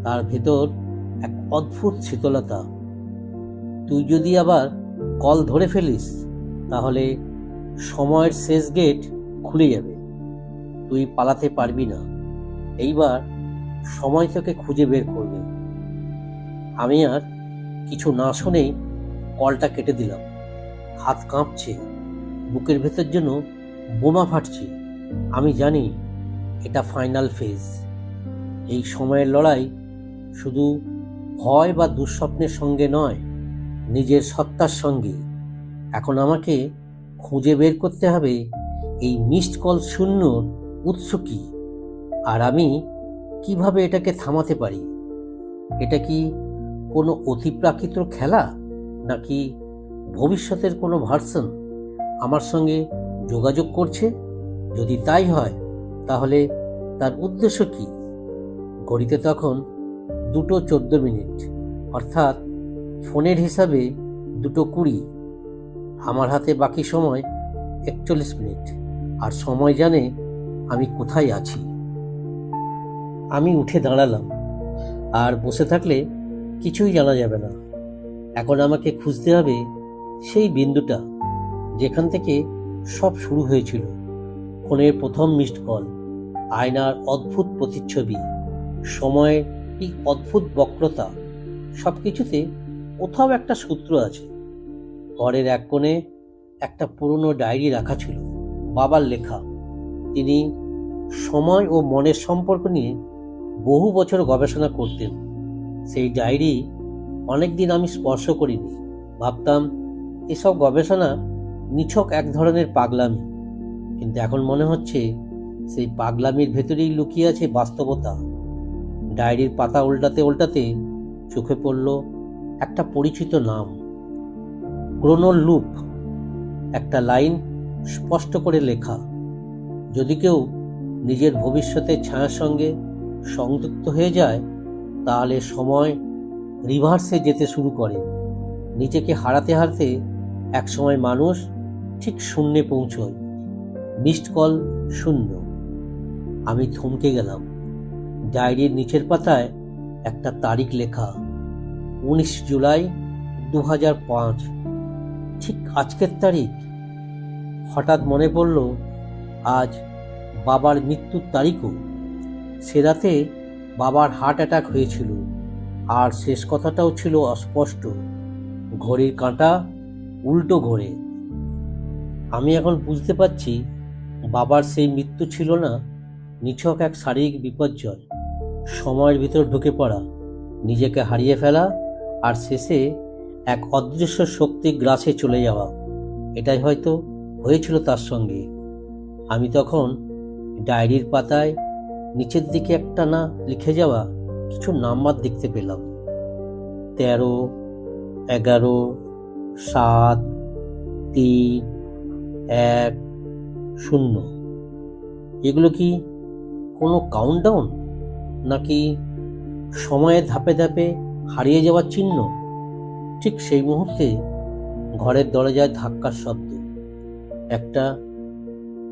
তার ভেতর এক অদ্ভুত শীতলতা। তুই যদি আবার কল ধরে ফেলিস, তাহলে সময়ের শেষ গেট খুলে যাবে। তুই পালাতে পারবি না। এইবার সময় তোকে খুঁজে বের করবে। আমি আর কিছু না শুনেই কলটা কেটে দিলাম। হাত কাঁপছে, বুকের ভেতর যেন বোমা ফাটছে। আমি জানি এটা ফাইনাল ফেজ। এই সময়ের লড়াই শুধু ভয় বা দুঃস্বপ্নের সঙ্গে নয়, নিজের সত্তার সঙ্গে। এখন আমাকে খুঁজে বের করতে হবে এই মিসড কল শূন্যর উৎস কি, আর আমি কিভাবে এটাকে থামাতে পারি। এটা কি কোনো অতিপ্রাকৃত খেলা, নাকি ভবিষ্যতের কোনো ভার্সন আমার সঙ্গে যোগাযোগ করছে? যদি তাই হয়, তাহলে তার উদ্দেশ্য কি? ঘড়িতে তখন 2:14, অর্থাৎ ফোনের হিসাবে 2:20। আমার হাতে বাকি সময় 41 মিনিট, আর সময় জানে আমি কোথায় আছি। আমি উঠে দাঁড়ালাম। আর বসে থাকলে কিছুই জানা যাবে না। এখন আমাকে খুঁজতে হবে সেই বিন্দুটা যেখান থেকে সব শুরু হয়েছিল। ফোনের প্রথম মিসড কল, আয়নার অদ্ভুত প্রতিচ্ছবি, সময়ের এই অদ্ভুত বক্রতা, সব কিছুতে কোথাও একটা সূত্র আছে। ঘরের এক কোণে একটা পুরনো ডায়েরি রাখা ছিল, বাবার লেখা। তিনি সময় ও মনের সম্পর্ক নিয়ে বহু বছর গবেষণা করতেন। সেই ডায়েরি অনেকদিন আমি স্পর্শ করিনি। ভাবতাম এসব গবেষণা নিছক এক ধরনের পাগলামি, কিন্তু এখন মনে হচ্ছে সেই পাগলামির ভেতরেই লুকিয়ে আছে বাস্তবতা। ডায়েরির পাতা উল্টাতে উল্টাতে চোখে পড়ল একটা পরিচিত নাম, ক্রোনোর লুপ। একটা লাইন স্পষ্ট করে লেখা, যদি কেউ নিজের ভবিষ্যতের ছায়ার সঙ্গে সংযুক্ত হয়ে যায়, তাহলে সময় রিভার্সে যেতে শুরু করে। নিজেকে হারাতে হারাতে একসময় মানুষ ঠিক শূন্যে পৌঁছয়। মিসড কল শূন্য। আমি থমকে গেলাম। ডায়েরির নিচের পাতায় একটা তারিখ লেখা, 19 জুলাই 2005। ঠিক আজকের তারিখ। হঠাৎ মনে পড়ল আজ বাবার মৃত্যুর তারিখও। সে রাতে বাবার হার্ট অ্যাটাক হয়েছিল, আর শেষ কথাটাও ছিল অস্পষ্ট, ঘড়ির কাঁটা উল্টো ঘোরে। আমি এখন বুঝতে পারছি, বাবার সেই মৃত্যু ছিল না নিছক এক শারীরিক বিপর্যয়, সময়ের ভিতর ঢুকে পড়া, নিজেকে হারিয়ে ফেলা, আর শেষে এক অদৃশ্য শক্তি গ্রাসে চলে যাওয়া। এটাই হয়তো হয়েছিল তার সঙ্গে। আমি তখন ডায়েরির পাতায় নিচের দিকে একটা না লিখে যাওয়া কিছু নাম্বার দেখতে পেলাম, 13, 11, 7, 3, 1, 0। এগুলো কি কোনো কাউন্টডাউন, নাকি সময়ের ধাপে ধাপে হারিয়ে যাওয়ার চিহ্ন? ঠিক সেই মুহূর্তে ঘরের দরজায় ধাক্কার শব্দ। 1,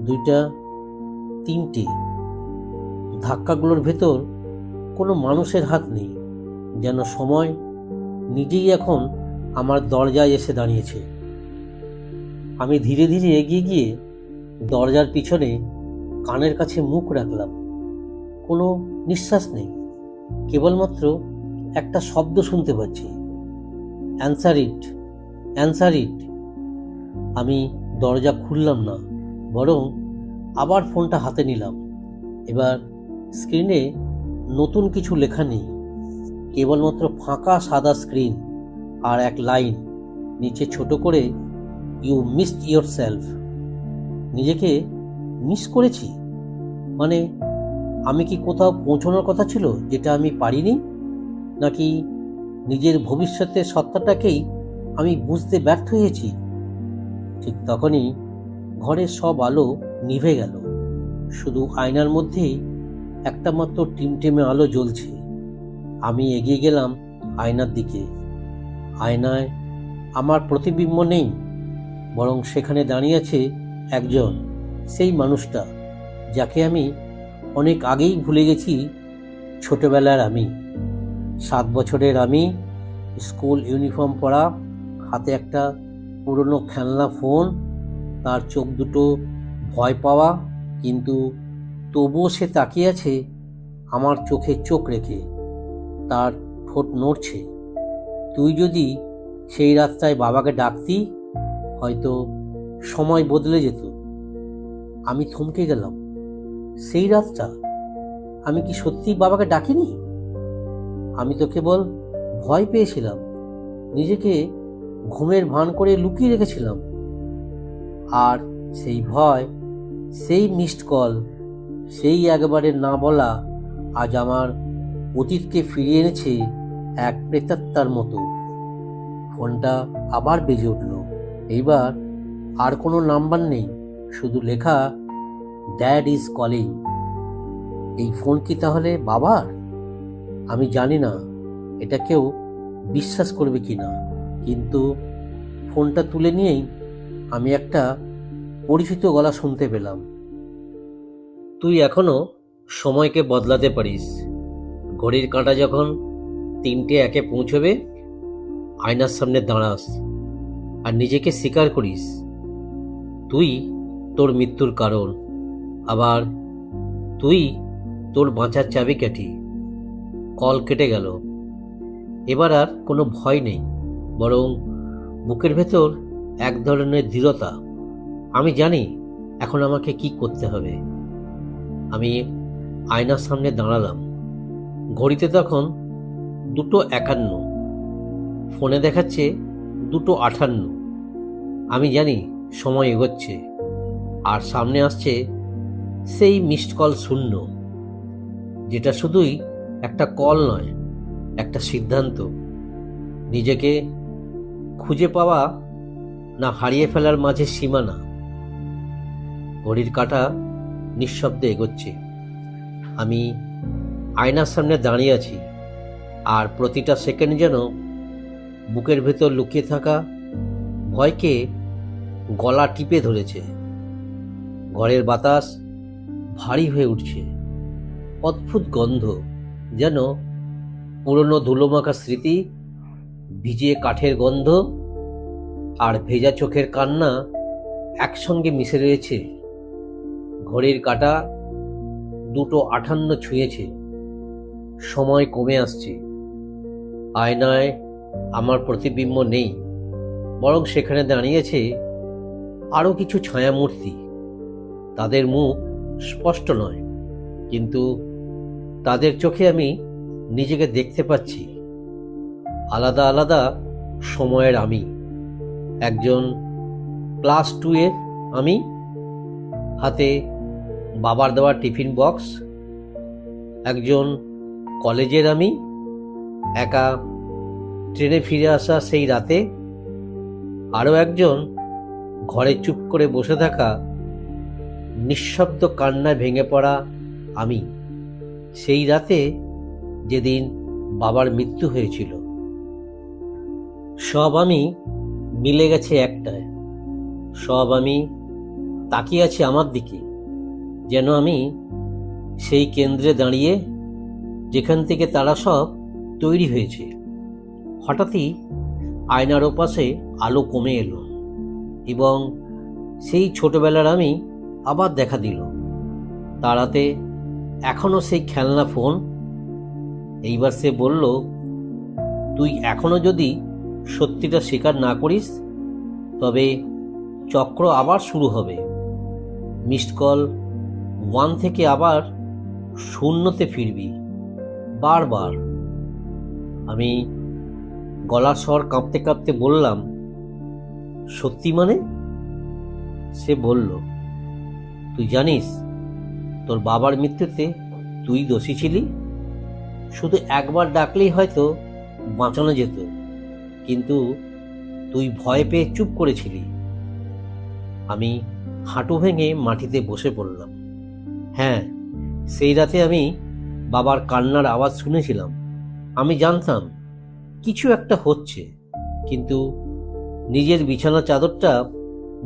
2, 3। ধাক্কাগুলোর ভেতর কোনো মানুষের হাত নেই, যেন সময় নিজেই এখন আমার দরজায় এসে দাঁড়িয়েছে। আমি ধীরে ধীরে এগিয়ে গিয়ে দরজার পিছনে কানের কাছে মুখ রাখলাম। কোনো নিঃশ্বাস নেই, কেবলমাত্র একটা শব্দ শুনতে পাচ্ছি, অ্যান্সার ইট, অ্যান্সার ইট। আমি দরজা খুললাম না, বরং আবার ফোনটা হাতে নিলাম। এবার স্ক্রিনে নতুন কিছু লেখা নেই, কেবলমাত্র ফাঁকা সাদা স্ক্রিন আর এক লাইন নিচে ছোট করে, ইউ মিসড ইয়োর সেলফ। নিজেকে মিস করেছি মানে আমি কি কোথাও পৌঁছানোর কথা ছিল যেটা আমি পারিনি, নাকি নিজের ভবিষ্যতের সত্তাটাকেই আমি বুঝতে ব্যর্থ হয়েছি? ঠিক তখনই ঘরের সব আলো নিভে গেল, শুধু আয়নার মধ্যেই একটা মাত্র টিমটিমে আলো জ্বলছে। আমি এগিয়ে গেলাম আয়নার দিকে। আয়নায় আমার প্রতিবিম্ব নেই, বরং সেখানে দাঁড়িয়ে আছে একজন, সেই মানুষটা যাকে আমি অনেক আগেই ভুলে গেছি। ছোটবেলার আমি, 7 বছরের আমি, স্কুল ইউনিফর্ম পরা, হাতে একটা পুরনো খেলনা ফোন, তার চোখ দুটো ভয় পাওয়া, কিন্তু তবুও সে তাকিয়ে আছে আমার চোখে চোখ রেখে। তার ঠোঁট নড়ছে। তুই যদি সেই রাতটায় বাবাকে ডাকতি, হয়তো সময় বদলে যেত। আমি থমকে গেলাম। সেই রাতটা আমি কি সত্যিই বাবাকে ডাকিনি? আমি তো কেবল ভয় পেয়েছিলাম, নিজেকে ঘুমের ভান করে লুকিয়ে রেখেছিলাম। আর সেই ভয়, সেই মিসড কল, সেই একবারের না বলা আজ আমার অতীতকে ফিরিয়ে এনেছে এক প্রেতাত্মার মতো। ফোনটা আবার বেজে উঠল। এইবার আর কোনো নাম্বার নেই, শুধু লেখা, ড্যাড ইজ কলিং। এই ফোন কি তাহলে বাবার? আমি জানি না এটা কেউ বিশ্বাস করবে কিনা, কিন্তু ফোনটা তুলে নিয়েই আমি একটা পরিচিত গলা শুনতে পেলাম। তুই এখনো সময়কে বদলাতে পারিস। ঘড়ির কাঁটা যখন 3টে 1 পৌঁছবে, আয়নার সামনে দাঁড়াস আর নিজেকে স্বীকার করিস তুই তোর মৃত্যুর কারণ, আবার তুই তোর বাঁচার চাবিকাঠি। কল কেটে গেল। এবার আর কোনো ভয় নেই, বরং বুকের ভেতর এক ধরনের দৃঢ়তা। আমি জানি এখন আমাকে কি করতে হবে। আমি আয়নার সামনে দাঁড়ালাম। ঘড়িতে তখন 2:51, ফোনে দেখাচ্ছে 2:58। আমি জানি সময় এগোচ্ছে, আর সামনে আসছে সেই মিসড কল শূন্য, যেটা শুধুই একটা কল নয়, একটা সিদ্ধান্ত। নিজেকে খুঁজে পাওয়া না হারিয়ে ফেলার মাঝে সীমানা। ঘড়ির কাঁটা নিঃশব্দে এগোচ্ছে। আমি আয়নার সামনে দাঁড়িয়ে আছি, আর প্রতিটা সেকেন্ড যেন বুকের ভেতর লুকিয়ে থাকা ভয়কে গলা টিপে ধরেছে। ঘরের বাতাস ভারী হয়ে উঠছে। অদ্ভুত গন্ধ, যেন পুরনো ধুলোমাখা স্মৃতি, ভিজিয়ে কাঠের গন্ধ আর ভেজা চোখের কান্না একসঙ্গে মিশে রয়েছে। ঘড়ির কাঁটা 2:58 ছুঁয়েছে। সময় কমে আসছে। আয়নায় আমার প্রতিবিম্ব নেই, বরং সেখানে দাঁড়িয়েছে আরও কিছু ছায়ামূর্তি। তাদের মুখ স্পষ্ট নয়, কিন্তু তাদের চোখে আমি নিজেকে দেখতে পাচ্ছি। আলাদা আলাদা সময়ের আমি। একজন ক্লাস 2-এর আমি, হাতে বাবার দেওয়া টিফিন বক্স। একজন কলেজের আমি, একা ট্রেনে ফিরে আসা সেই রাতে। আরও একজন ঘরে চুপ করে বসে থাকা, নিঃশব্দ কান্নায় ভেঙে পড়া আমি, সেই রাতে যেদিন বাবার মৃত্যু হয়েছিল। সব আমি মিলে গেছে একটায়। সব আমি তাকিয়ে আছে আমার দিকে, যেন আমি সেই কেন্দ্রে দাঁড়িয়ে, যেখান থেকে তারা সব তৈরি হয়েছে। হঠাৎই আয়নার ওপাশে আলো কমে এলো, এবং সেই ছোটবেলার আমি আবার দেখা দিল। তারাতে এখনো সেই খেলনা ফোন। এইবার সে বলল, তুই এখনো যদি সত্যিটা স্বীকার না করিস, তবে চক্র আবার শুরু হবে। মিসড কল 1 থেকে আবার 0-তে ফিরবি। বারবার। আমি গলার স্বর কাঁপতে কাঁপতে বললাম, সত্যি মানে? সে বলল, তুই জানিস তোর বাবার মৃত্যুতে তুই দোষী ছিলি। শুধু একবার ডাকলেই হয়তো বাঁচানো যেত, কিন্তু তুই ভয় পেয়ে চুপ করেছিলি। আমি হাঁটু ভেঙে মাটিতে বসে পড়লাম। হ্যাঁ, সেই রাতে আমি বাবার কান্নার আওয়াজ শুনেছিলাম। আমি জানতাম কিছু একটা হচ্ছে, কিন্তু নিজের বিছানা চাদরটা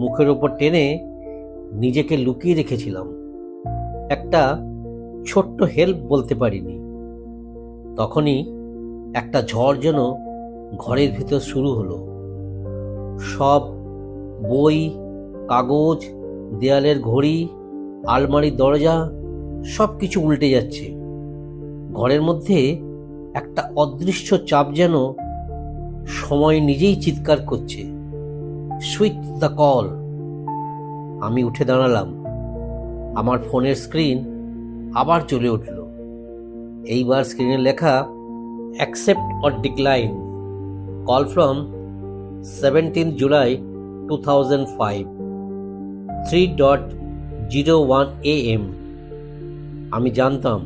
মুখের ওপর টেনে নিজেকে লুকিয়ে রেখেছিলাম। একটা ছোট্ট হেল্প বলতে পারিনি। তখনই একটা ঝড় যেন ঘরের ভিতর শুরু হলো। সব বই, কাগজ, দেয়ালের ঘড়ি, আলমারির দরজা সব কিছু উল্টে যাচ্ছে। ঘরের মধ্যে একটা অদৃশ্য চাপ যেন সময় নিজেই চিৎকার করছে, সুইচ দ্য কল। আমি উঠে দাঁড়ালাম। আমার ফোনের স্ক্রিন আবার চলে উঠল। এইবার স্ক্রিনে লেখা, accept or decline, call from 17 July 2005, 3:01 AM। আমি জানতাম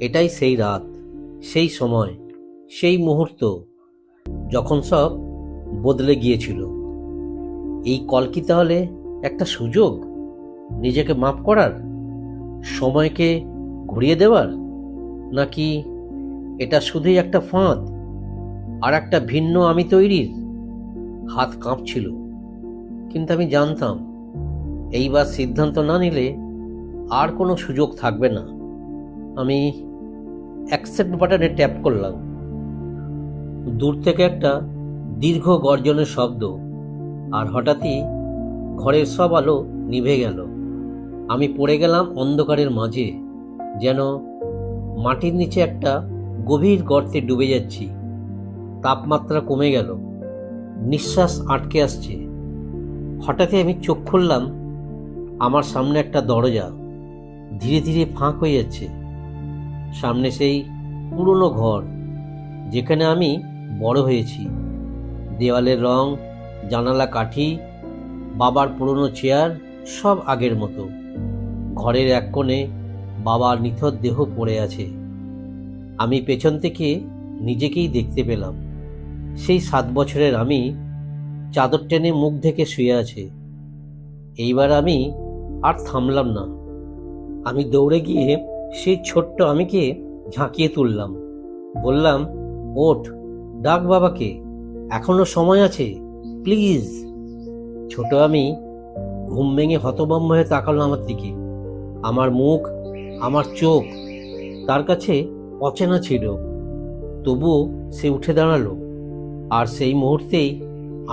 এটাই সেই রাত, সেই সময়, সেই মুহূর্ত যখন সব বদলে গিয়েছিল। এই কল কি তাহলে একটা সুযোগ নিজেকে মাপ করার, সময়কে ঘুরিয়ে দেওয়ার, নাকি এটা শুধুই একটা ফাঁদ আর একটা ভিন্ন আমি তৈরির? হাত কাঁপছিল, কিন্তু আমি জানতাম এইবার সিদ্ধান্ত না নিলে আর কোনো সুযোগ থাকবে না। আমি অ্যাকসেপ্ট বাটনে ট্যাপ করলাম। দূর থেকে একটা দীর্ঘ গর্জনের শব্দ, আর হঠাৎই ঘরের সব আলো নিভে গেল। আমি পড়ে গেলাম অন্ধকারের মাঝে, যেন মাটির নিচে একটা গভীর গর্তে ডুবে যাচ্ছি। তাপমাত্রা কমে গেল, নিঃশ্বাস আটকে আসছে। হঠাৎই আমি চোখ খুললাম। আমার সামনে একটা দরজা ধীরে ধীরে ফাঁক হয়ে যাচ্ছে। সামনে সেই পুরনো ঘর যেখানে আমি বড় হয়েছি। দেওয়ালের রং, জানালা কাঠি, বাবার পুরনো চেয়ার সব আগের মতো। ঘরের এক কোণে বাবার নিথর দেহ পড়ে আছে। আমি পেছন থেকে নিজেকেই দেখতে পেলাম। সেই 7 বছরের আমি, চাদর টেনে মুখ ঢেকে শুয়ে আছে। এইবার আমি আর থামলাম না। আমি দৌড়ে গিয়ে সেই ছোট্ট আমিকে ঝাঁকিয়ে তুললাম। বললাম, ওঠ, ডাক বাবাকে, এখনো সময় আছে, প্লিজ। ছোট আমি ঘুম ভেঙে হতভম্ব হয়ে তাকালো আমার দিকে। আমার মুখ, আমার চোখ তার কাছে অচেনা ছিল। তবুও সে উঠে দাঁড়ালো, আর সেই মুহূর্তেই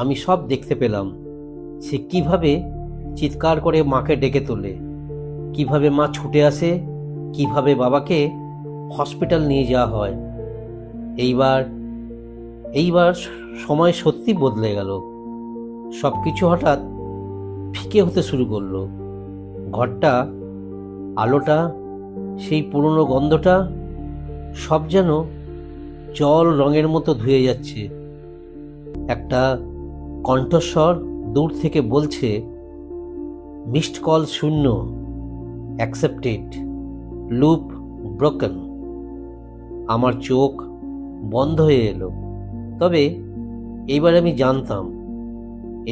আমি সব দেখতে পেলাম। সে কিভাবে চিৎকার করে মাকে ডেকে তোলে, কিভাবে মা ছুটে আসে, কিভাবে বাবাকে হসপিটাল নিয়ে যাওয়া হয়। এইবার সময় সত্যি বদলে গেল। সব কিছু হঠাৎ ফিকে হতে শুরু করলো। ঘরটা, আলোটা, সেই পুরনো গন্ধটা সব যেন জল রঙের মতো ধুয়ে যাচ্ছে। একটা কণ্ঠস্বর দূর থেকে বলছে, মিসড কল শূন্য, অ্যাকসেপ্টেড, লুপ ব্রোকেন। আমার চোখ বন্ধ হয়ে এলো। তবে এইবার আমি জানতাম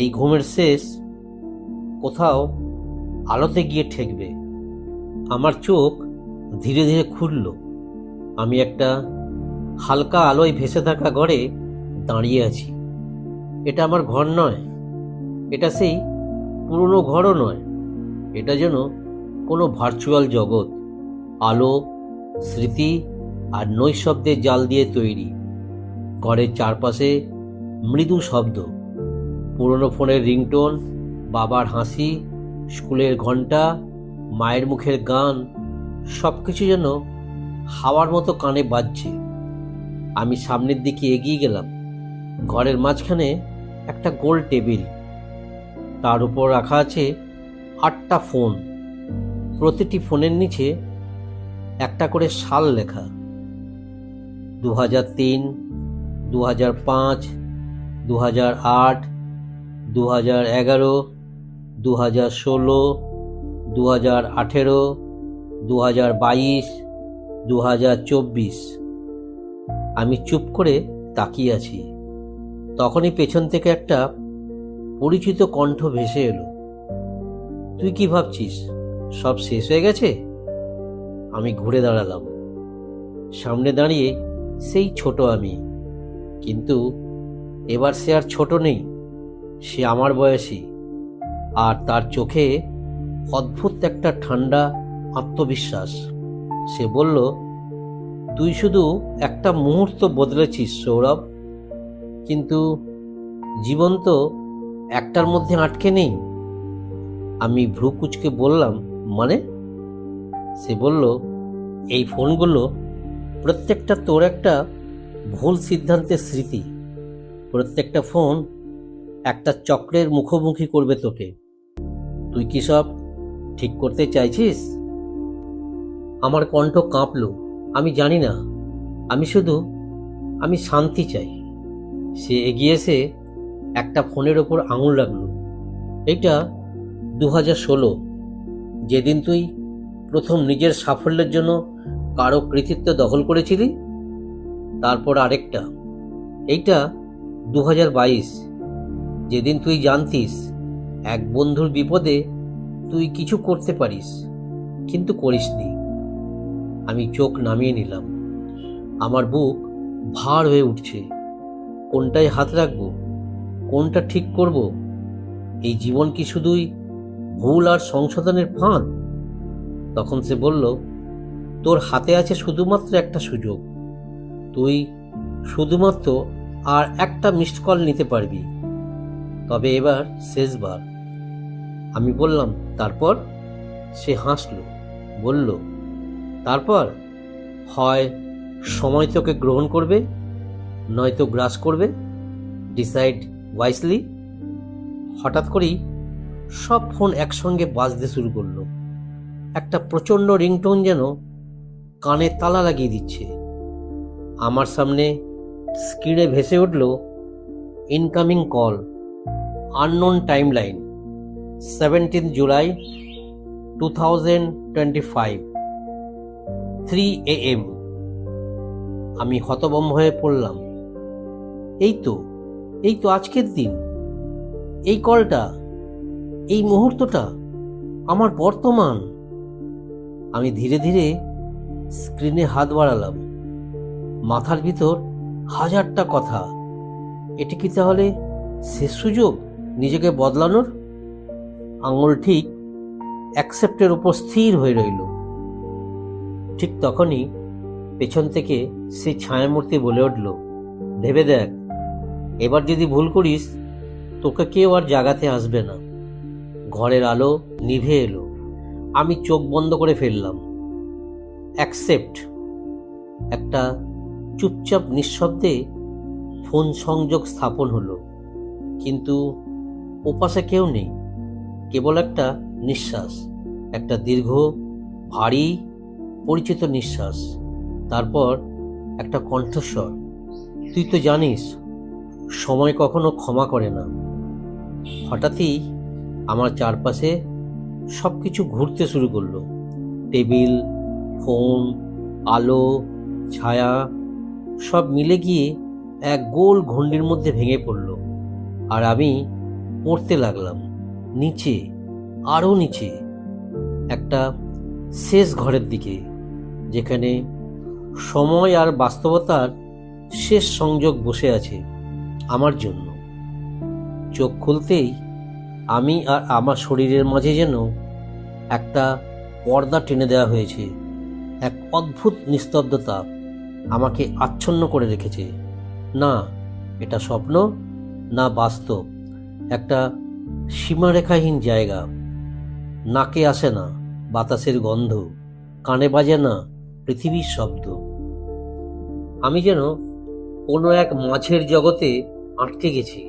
এই ঘুমের শেষ কোথাও আলোতে গিয়ে ঠেকবে। আমার চোখ ধীরে ধীরে খুলল। আমি একটা হালকা আলোয় ভেসে থাকা ঘরে দাঁড়িয়ে আছি। এটা আমার ঘর নয়, এটা সেই পুরনো ঘরও নয়। এটা যেন কোনো ভার্চুয়াল জগৎ, আলো, স্মৃতি আর নৈশব্দের জাল দিয়ে তৈরি। ঘরের চারপাশে মৃদু শব্দ, পুরনো ফোনের রিংটোন, বাবার হাসি, স্কুলের ঘন্টা, মায়ের মুখের গান, সব কিছু যেন হাওয়ার মতো কানে বাজছে। আমি সামনের দিকে এগিয়ে গেলাম। ঘরের মাঝখানে একটা গোল টেবিল, তার উপর রাখা আছে 8টা ফোন। প্রতিটি ফোনের নিচে একটা করে সাল লেখা। 2003, 2005, 2008, 2011, 2016, 2018, 2022, 2024। আমি চুপ করে তাকিয়ে আছি। তখনই পেছন থেকে একটা পরিচিত কণ্ঠ ভেসে এলো। তুই কি ভাবছিস, সব শেষ হয়ে গেছে? আমি ঘুরে দাঁড়ালাম। সামনে দাঁড়িয়ে সেই ছোট আমি, কিন্তু এবার সে আর ছোট নেই, সে আমার বয়সী। আর তার চোখে অদ্ভুত একটা ঠান্ডা আত্মবিশ্বাস। সে বলল, তুই শুধু একটা মুহূর্ত বদলেছিস সৌরভ, কিন্তু জীবন তো একটার মধ্যে আটকে নেই। আমি ভ্রু কুঁচকে বললাম, মানে? সে বলল, এই ফোনগুলো প্রত্যেকটা তোর একটা ভুল সিদ্ধান্তের স্মৃতি। প্রত্যেকটা ফোন একটা চক্রের মুখোমুখি করবে তোকে। তুই কি সব ঠিক করতে চাইছিস? আমার কণ্ঠ কাঁপল। আমি জানি না, আমি শান্তি চাই। সে এগিয়ে এসে একটা ফোনের ওপর আঙুল রাখলো। এইটা 2016, যেদিন তুই প্রথম নিজের সাফল্যের জন্য কারো কৃতিত্ব দখল করেছিলি। তারপর আরেকটা, এইটা 2022, যেদিন তুই জানতিস এক বন্ধুর বিপদে তুই কিছু করতে পারিস, কিন্তু করিসনি। আমি চোখ নামিয়ে নিলাম। আমার বুক ভার হয়ে উঠছে। কোনটায় হাত রাখবো, কোনটা ঠিক করব? এই জীবন কি শুধুই ভুল আর সংশোধনের ফাঁদ? তখন সে বলল, তোর হাতে আছে শুধুমাত্র একটা সুযোগ। তুই শুধুমাত্র আর একটা মিসড কল নিতে পারবি, তবে এবার শেষবার। আমি বললাম, তারপর? সে হাসল, বলল, তারপর হয় সময় তোকে গ্রহণ করবে, নয়তো গ্রাস করবে। Decide wisely. হঠাৎ করেই সব ফোন একসঙ্গে বাজতে শুরু করলো। একটা প্রচণ্ড রিংটোন যেন কানে তালা লাগিয়ে দিচ্ছে। আমার সামনে স্ক্রিনে ভেসে উঠল, incoming call, unknown timeline, 17 July 2025, 3 AM। আমি হতভম্ব হয়ে পড়লাম। এই তো আজকের দিন, এই কলটা, এই মুহূর্তটা আমার বর্তমান। আমি ধীরে ধীরে স্ক্রিনে হাত বাড়ালাম। মাথার ভিতর হাজারটা কথা। এটি কি তাহলে শেষ সুযোগ নিজেকে বদলানোর? আঙুল ঠিক অ্যাকসেপ্টের উপর স্থির হয়ে রইল। ঠিক তখনই পেছন থেকে সেই ছায়ামূর্তি বলে উঠল, ভেবে দেখ, এবার যদি ভুল করিস তোকে কেউ আর জাগাতে আসবে না। ঘরের আলো নিভে এলো। আমি চোখ বন্ধ করে ফেললাম। অ্যাকসেপ্ট। একটা চুপচাপ নিঃশব্দে ফোন সংযোগ স্থাপন হলো, কিন্তু ওপাশে কেউ নেই। কেবল একটা নিঃশ্বাস, একটা দীর্ঘ, ভারী, পরিচিত নিঃশ্বাস। তারপর একটা কণ্ঠস্বর, তুই তো জানিস সময় কখনো ক্ষমা করে না। হঠাৎই আমার চারপাশে সব কিছু ঘুরতে শুরু করলো। টেবিল, ফোন, আলো, ছায়া সব মিলে গিয়ে এক গোল ঘণ্ডির মধ্যে ভেঙে পড়ল। আর আমি পড়তে লাগলাম, নিচে, আরও নিচে, একটা শেষ ঘরের দিকে, যেখানে সময় আর বাস্তবতার শেষ সংযোগ বসে আছে আমার জন্য। চোখ খুলতেই আমি আর আমার শরীরের মাঝে যেন একটা পর্দা টেনে দেওয়া হয়েছে। এক অদ্ভুত নিস্তব্ধতা আমাকে আচ্ছন্ন করে রেখেছে। না এটা স্বপ্ন, না বাস্তব। একটা সীমারেখাহীন জায়গা। নাকে আসে না বাতাসের গন্ধ, কানে বাজে না পৃথিবীর শব্দ। আমি যেন কোনো এক মাঝের জগতে আটকে গেছি,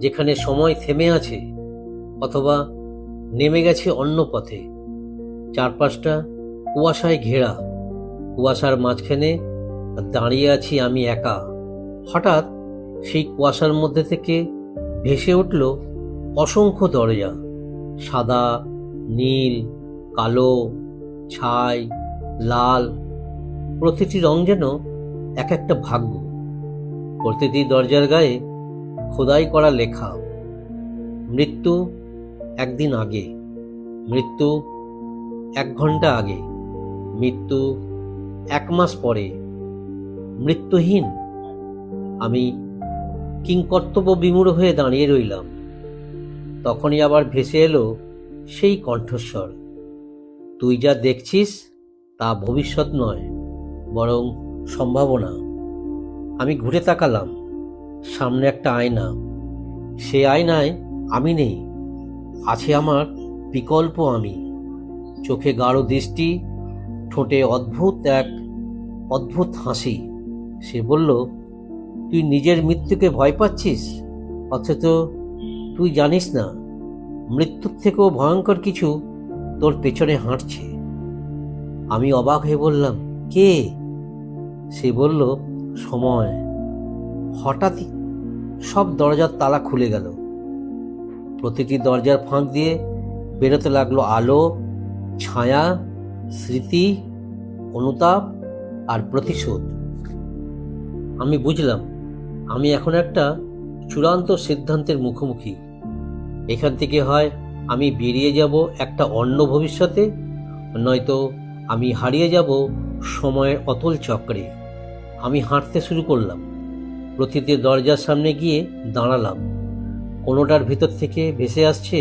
যেখানে সময় থেমে আছে অথবা নেমে গেছে অন্য পথে। চারপাশটা কুয়াশায় ঘেরা, কুয়াশার মাঝখানে আর দাঁড়িয়ে আছি আমি একা। হঠাৎ সেই কুয়াশার মধ্যে থেকে ভেসে উঠল অসংখ্য দরজা, সাদা, নীল, কালো, ছাই, লাল। প্রতিটি রং যেন এক একটা ভাগ্য। প্রতিটি দরজার গায়ে খোদাই করা লেখা, মৃত্যু একদিন আগে, মৃত্যু 1 ঘন্টা আগে, মৃত্যু 1 মাস পরে, মৃত্যুহীন। আমি কিংকর্তব্য বিমূঢ় হয়ে দাঁড়িয়ে রইলাম। তখনই আবার ভেসে এলো সেই কণ্ঠস্বর, তুই যা দেখছিস তা ভবিষ্যৎ নয়, বরং সম্ভাবনা। আমি ঘুরে তাকালাম, সামনে একটা আয়না। সে আয়নায় আমি নেই, আছে আমার বিকল্প আমি। চোখে গাঢ় দৃষ্টি, ঠোঁটে এক অদ্ভুত হাসি। সে বলল, তুই নিজের মৃত্যুকে ভয় পাচ্ছিস, অথচ তুই জানিস না মৃত্যুর থেকেও ভয়ঙ্কর কিছু তোর পেছনে হাঁটছে। আমি অবাক হয়ে বললাম, কে? সে বলল, সময়। হঠাৎই সব দরজার তালা খুলে গেল। প্রতিটি দরজার ফাঁক দিয়ে বেরোতে লাগলো আলো, ছায়া, স্মৃতি, অনুতাপ আর প্রতিশোধ। আমি বুঝলাম আমি এখন একটা চূড়ান্ত সিদ্ধান্তের মুখোমুখি। এখান থেকে হয় আমি বেরিয়ে যাব একটা অন্য ভবিষ্যতে, নয়তো আমি হারিয়ে যাব সময়ের অতল চক্রে। আমি হাঁটতে শুরু করলাম, প্রতিটি দরজার সামনে গিয়ে দাঁড়ালাম। কোনোটার ভিতর থেকে ভেসে আসছে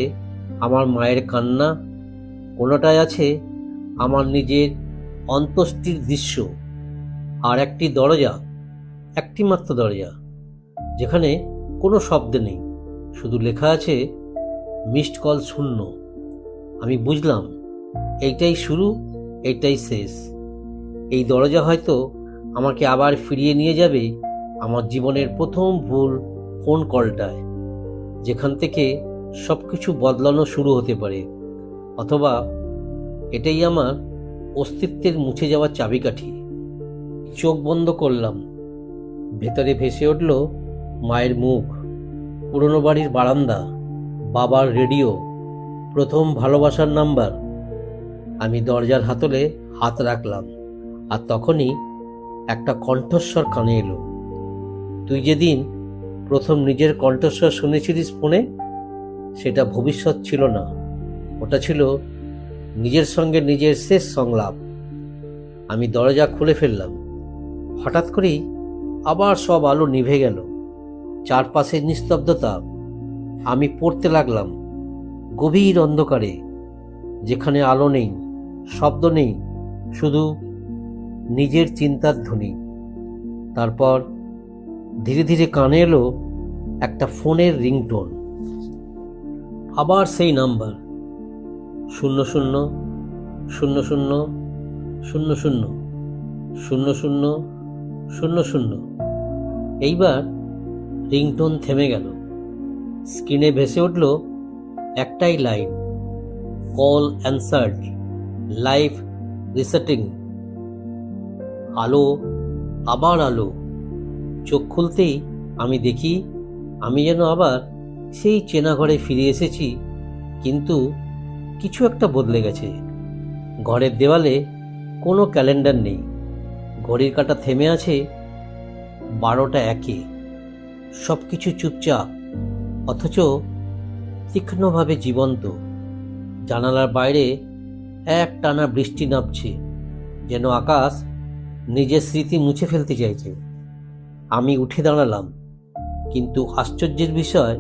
আমার মায়ের কান্না, কোনোটায় আছে আমার নিজের অন্ত্যেষ্টির দৃশ্য। আর একটি দরজা, একটি মাত্র দরজা, যেখানে কোনো শব্দ নেই, শুধু লেখা আছে মিসড কল শূন্য। আমি বুঝলাম এইটাই শুরু, এইটাই শেষ। এই দরজা হয়তো আমাকে আবার ফিরিয়ে নিয়ে যাবে আমার জীবনের প্রথম ভুল ফোন কলটায়, যেখান থেকে সব কিছু বদলানো শুরু হতে পারে। অথবা এটাই আমার অস্তিত্বের মুছে যাওয়ার চাবিকাঠি। চোখ বন্ধ করলাম, ভেতরে ভেসে উঠল মায়ের মুখ, পুরনো বাড়ির বারান্দা, বাবার রেডিও, প্রথম ভালোবাসার নাম্বার। আমি দরজার হাতলে হাত রাখলাম, আর তখনই একটা কণ্ঠস্বর কানে এলো, তুই যেদিন প্রথম নিজের কণ্ঠস্বর শুনেছিলিস ফোনে, সেটা ভবিষ্যৎ ছিল না, ওটা ছিল নিজের সঙ্গে নিজের শেষ সংলাপ। আমি দরজা খুলে ফেললাম। হঠাৎ করেই আবার সব আলো নিভে গেল, চারপাশের নিস্তব্ধতা। আমি পড়তে লাগলাম গভীর অন্ধকারে, যেখানে আলো নেই, শব্দ নেই, শুধু নিজের চিন্তার ধ্বনি। তারপর ধীরে ধীরে কানে এলো একটা ফোনের রিংটোন। আবার সেই নাম্বার, 0000000000। এইবার রিংটোন থেমে গেল। স্ক্রিনে ভেসে উঠল একটাই line, call answered, life resetting. আলো, আবার আলো। চোখ খুলতেই আমি দেখি আমি যেন আবার সেই চেনা ঘরে ফিরে এসেছি, কিন্তু কিছু একটা বদলে গেছে। ঘরের দেওয়ালে কোনো ক্যালেন্ডার নেই, ঘড়ির কাঁটা থেমে আছে 12টা 1-এ। সব কিছু চুপচাপ, অথচ তীক্ষ্ণভাবে জীবন্ত। জানালার বাইরে এক টানা বৃষ্টি নামছে, যেন আকাশ নিজের স্মৃতি মুছে ফেলতে চাইছে। আমি উঠে দাঁড়ালাম, কিন্তু আশ্চর্যের বিষয়,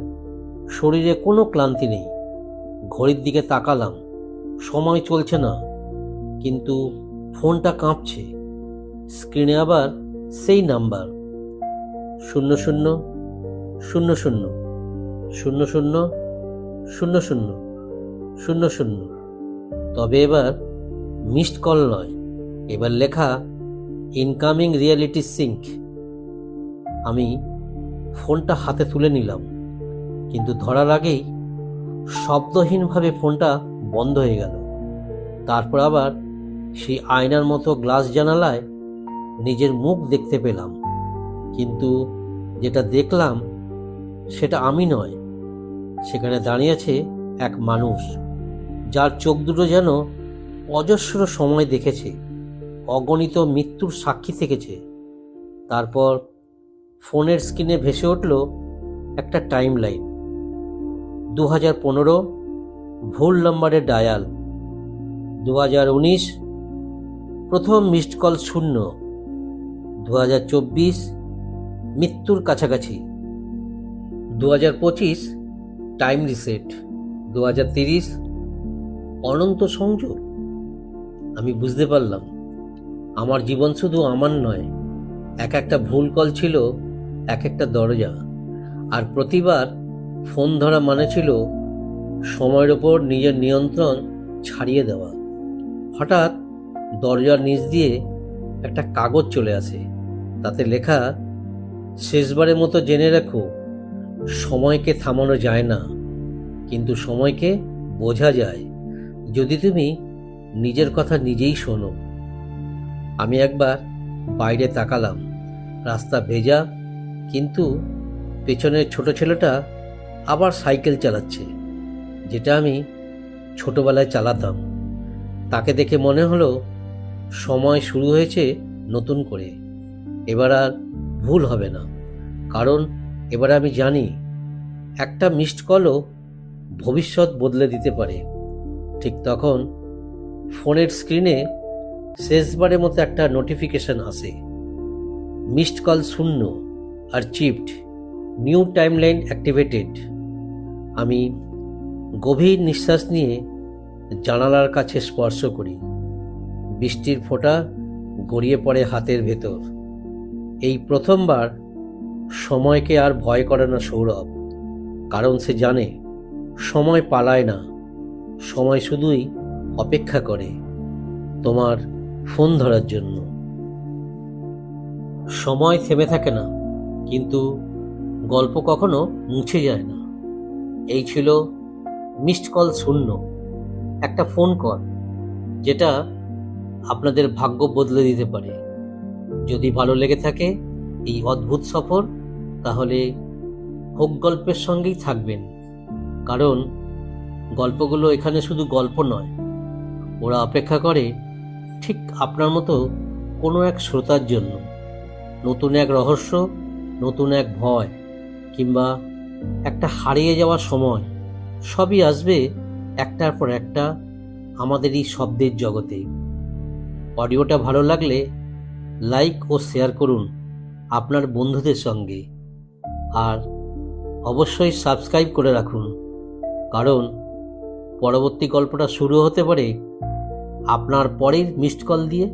শরীরে কোনো ক্লান্তি নেই। ঘড়ির দিকে তাকালাম, সময় চলছে না, কিন্তু ফোনটা কাঁপছে। স্ক্রিনে আবার সেই নাম্বার, 0000000000। তবে এবার মিসড কল নয়, এবার লেখা ইনকামিং রিয়েলিটি সিঙ্ক। আমি ফোনটা হাতে তুলে নিলাম, কিন্তু ধরার আগেই শব্দহীনভাবে ফোনটা বন্ধ হয়ে গেল। তারপর আবার সেই আয়নার মতো গ্লাস জানালায় নিজের মুখ দেখতে পেলাম, কিন্তু যেটা দেখলাম সেটা আমি নয়। সেখানে দাঁড়িয়ে আছে এক মানুষ, যার চোখ দুটো যেন অজস্র সময় দেখেছে, অগণিত মৃত্যুর সাক্ষী থেকেছে। তারপর ফোনের স্ক্রিনে ভেসে উঠল একটা টাইম লাইন। 2015 ভুল নম্বরে ডায়াল, 2019 প্রথম মিসড কল শূন্য, 2024 মৃত্যুর কাছাকাছি, 2025 টাইম রিসেট, 2030 অনন্ত সংযোগ। আমি বুঝতে পারলাম আমার জীবন শুধু আমার নয়, এক একটা ভুল কল ছিল এক একটা দরজা, আর প্রতিবার ফোন ধরা মানে ছিল সময়ের ওপর নিজের নিয়ন্ত্রণ ছাড়িয়ে দেওয়া। হঠাৎ দরজার নিচ দিয়ে একটা কাগজ চলে আসে, তাতে লেখা, শেষবারের মতো জেনে রাখো, সময়কে থামানো যায় না, কিন্তু সময়কে বোঝা যায় যদি তুমি নিজের কথা নিজেই শোনো। আমি একবার বাইরে তাকালাম, রাস্তা ভেজা, কিন্তু পেছনের ছোট ছেলেটা আবার সাইকেল চালাচ্ছে, যেটা আমি ছোটবেলায় চালাতাম। তাকে দেখে মনে হলো সময় শুরু হয়েছে নতুন করে। এবার আর ভুল হবে না, কারণ এবার আমি জানি একটা মিসড কলও ভবিষ্যৎ বদলে দিতে পারে। ঠিক তখন ফোনের স্ক্রিনে শেষবারের মতো একটা নোটিফিকেশন আসে, মিসড কল শূন্য, আর্চিভড, নিউ টাইমলাইন অ্যাক্টিভেটেড। আমি গভীর নিঃশ্বাস নিয়ে জানালার কাছে স্পর্শ করি। বৃষ্টির ফোঁটা গড়িয়ে পড়ে হাতের ভেতর। এই প্রথমবার সময়কে আর ভয় করে না সৌরভ, কারণ সে জানে সময় পালায় না, সময় শুধুই অপেক্ষা করে তোমার ফোন ধরার জন্য। সময় থেমে থাকে না, কিন্তু গল্প কখনো মুছে যায় না। এই ছিল মিসড কল শূন্য, একটা ফোন কল যেটা আপনাদের ভাগ্য বদলে দিতে পারে। যদি ভালো লেগে থাকে এই অদ্ভুত সফর, তাহলে হোক গল্পের সঙ্গেই থাকবেন, কারণ গল্পগুলো এখানে শুধু গল্প নয়, ওরা অপেক্ষা করে ঠিক আপনার মতো কোনো এক শ্রোতার জন্য। নতুন এক রহস্য, নতুন এক ভয়, কিংবা একটা হারিয়ে যাওয়া সময়, সবই আসবে একটার পর একটা আমাদের এই শব্দের জগতে। অডিওটা ভালো লাগলে লাইক ও শেয়ার করুন আপনার বন্ধুদের সঙ্গে, আর অবশ্যই সাবস্ক্রাইব করে রাখুন, কারণ পরবর্তী গল্পটা শুরু হতে পারে আপনার পরের মিসড কল দিয়ে।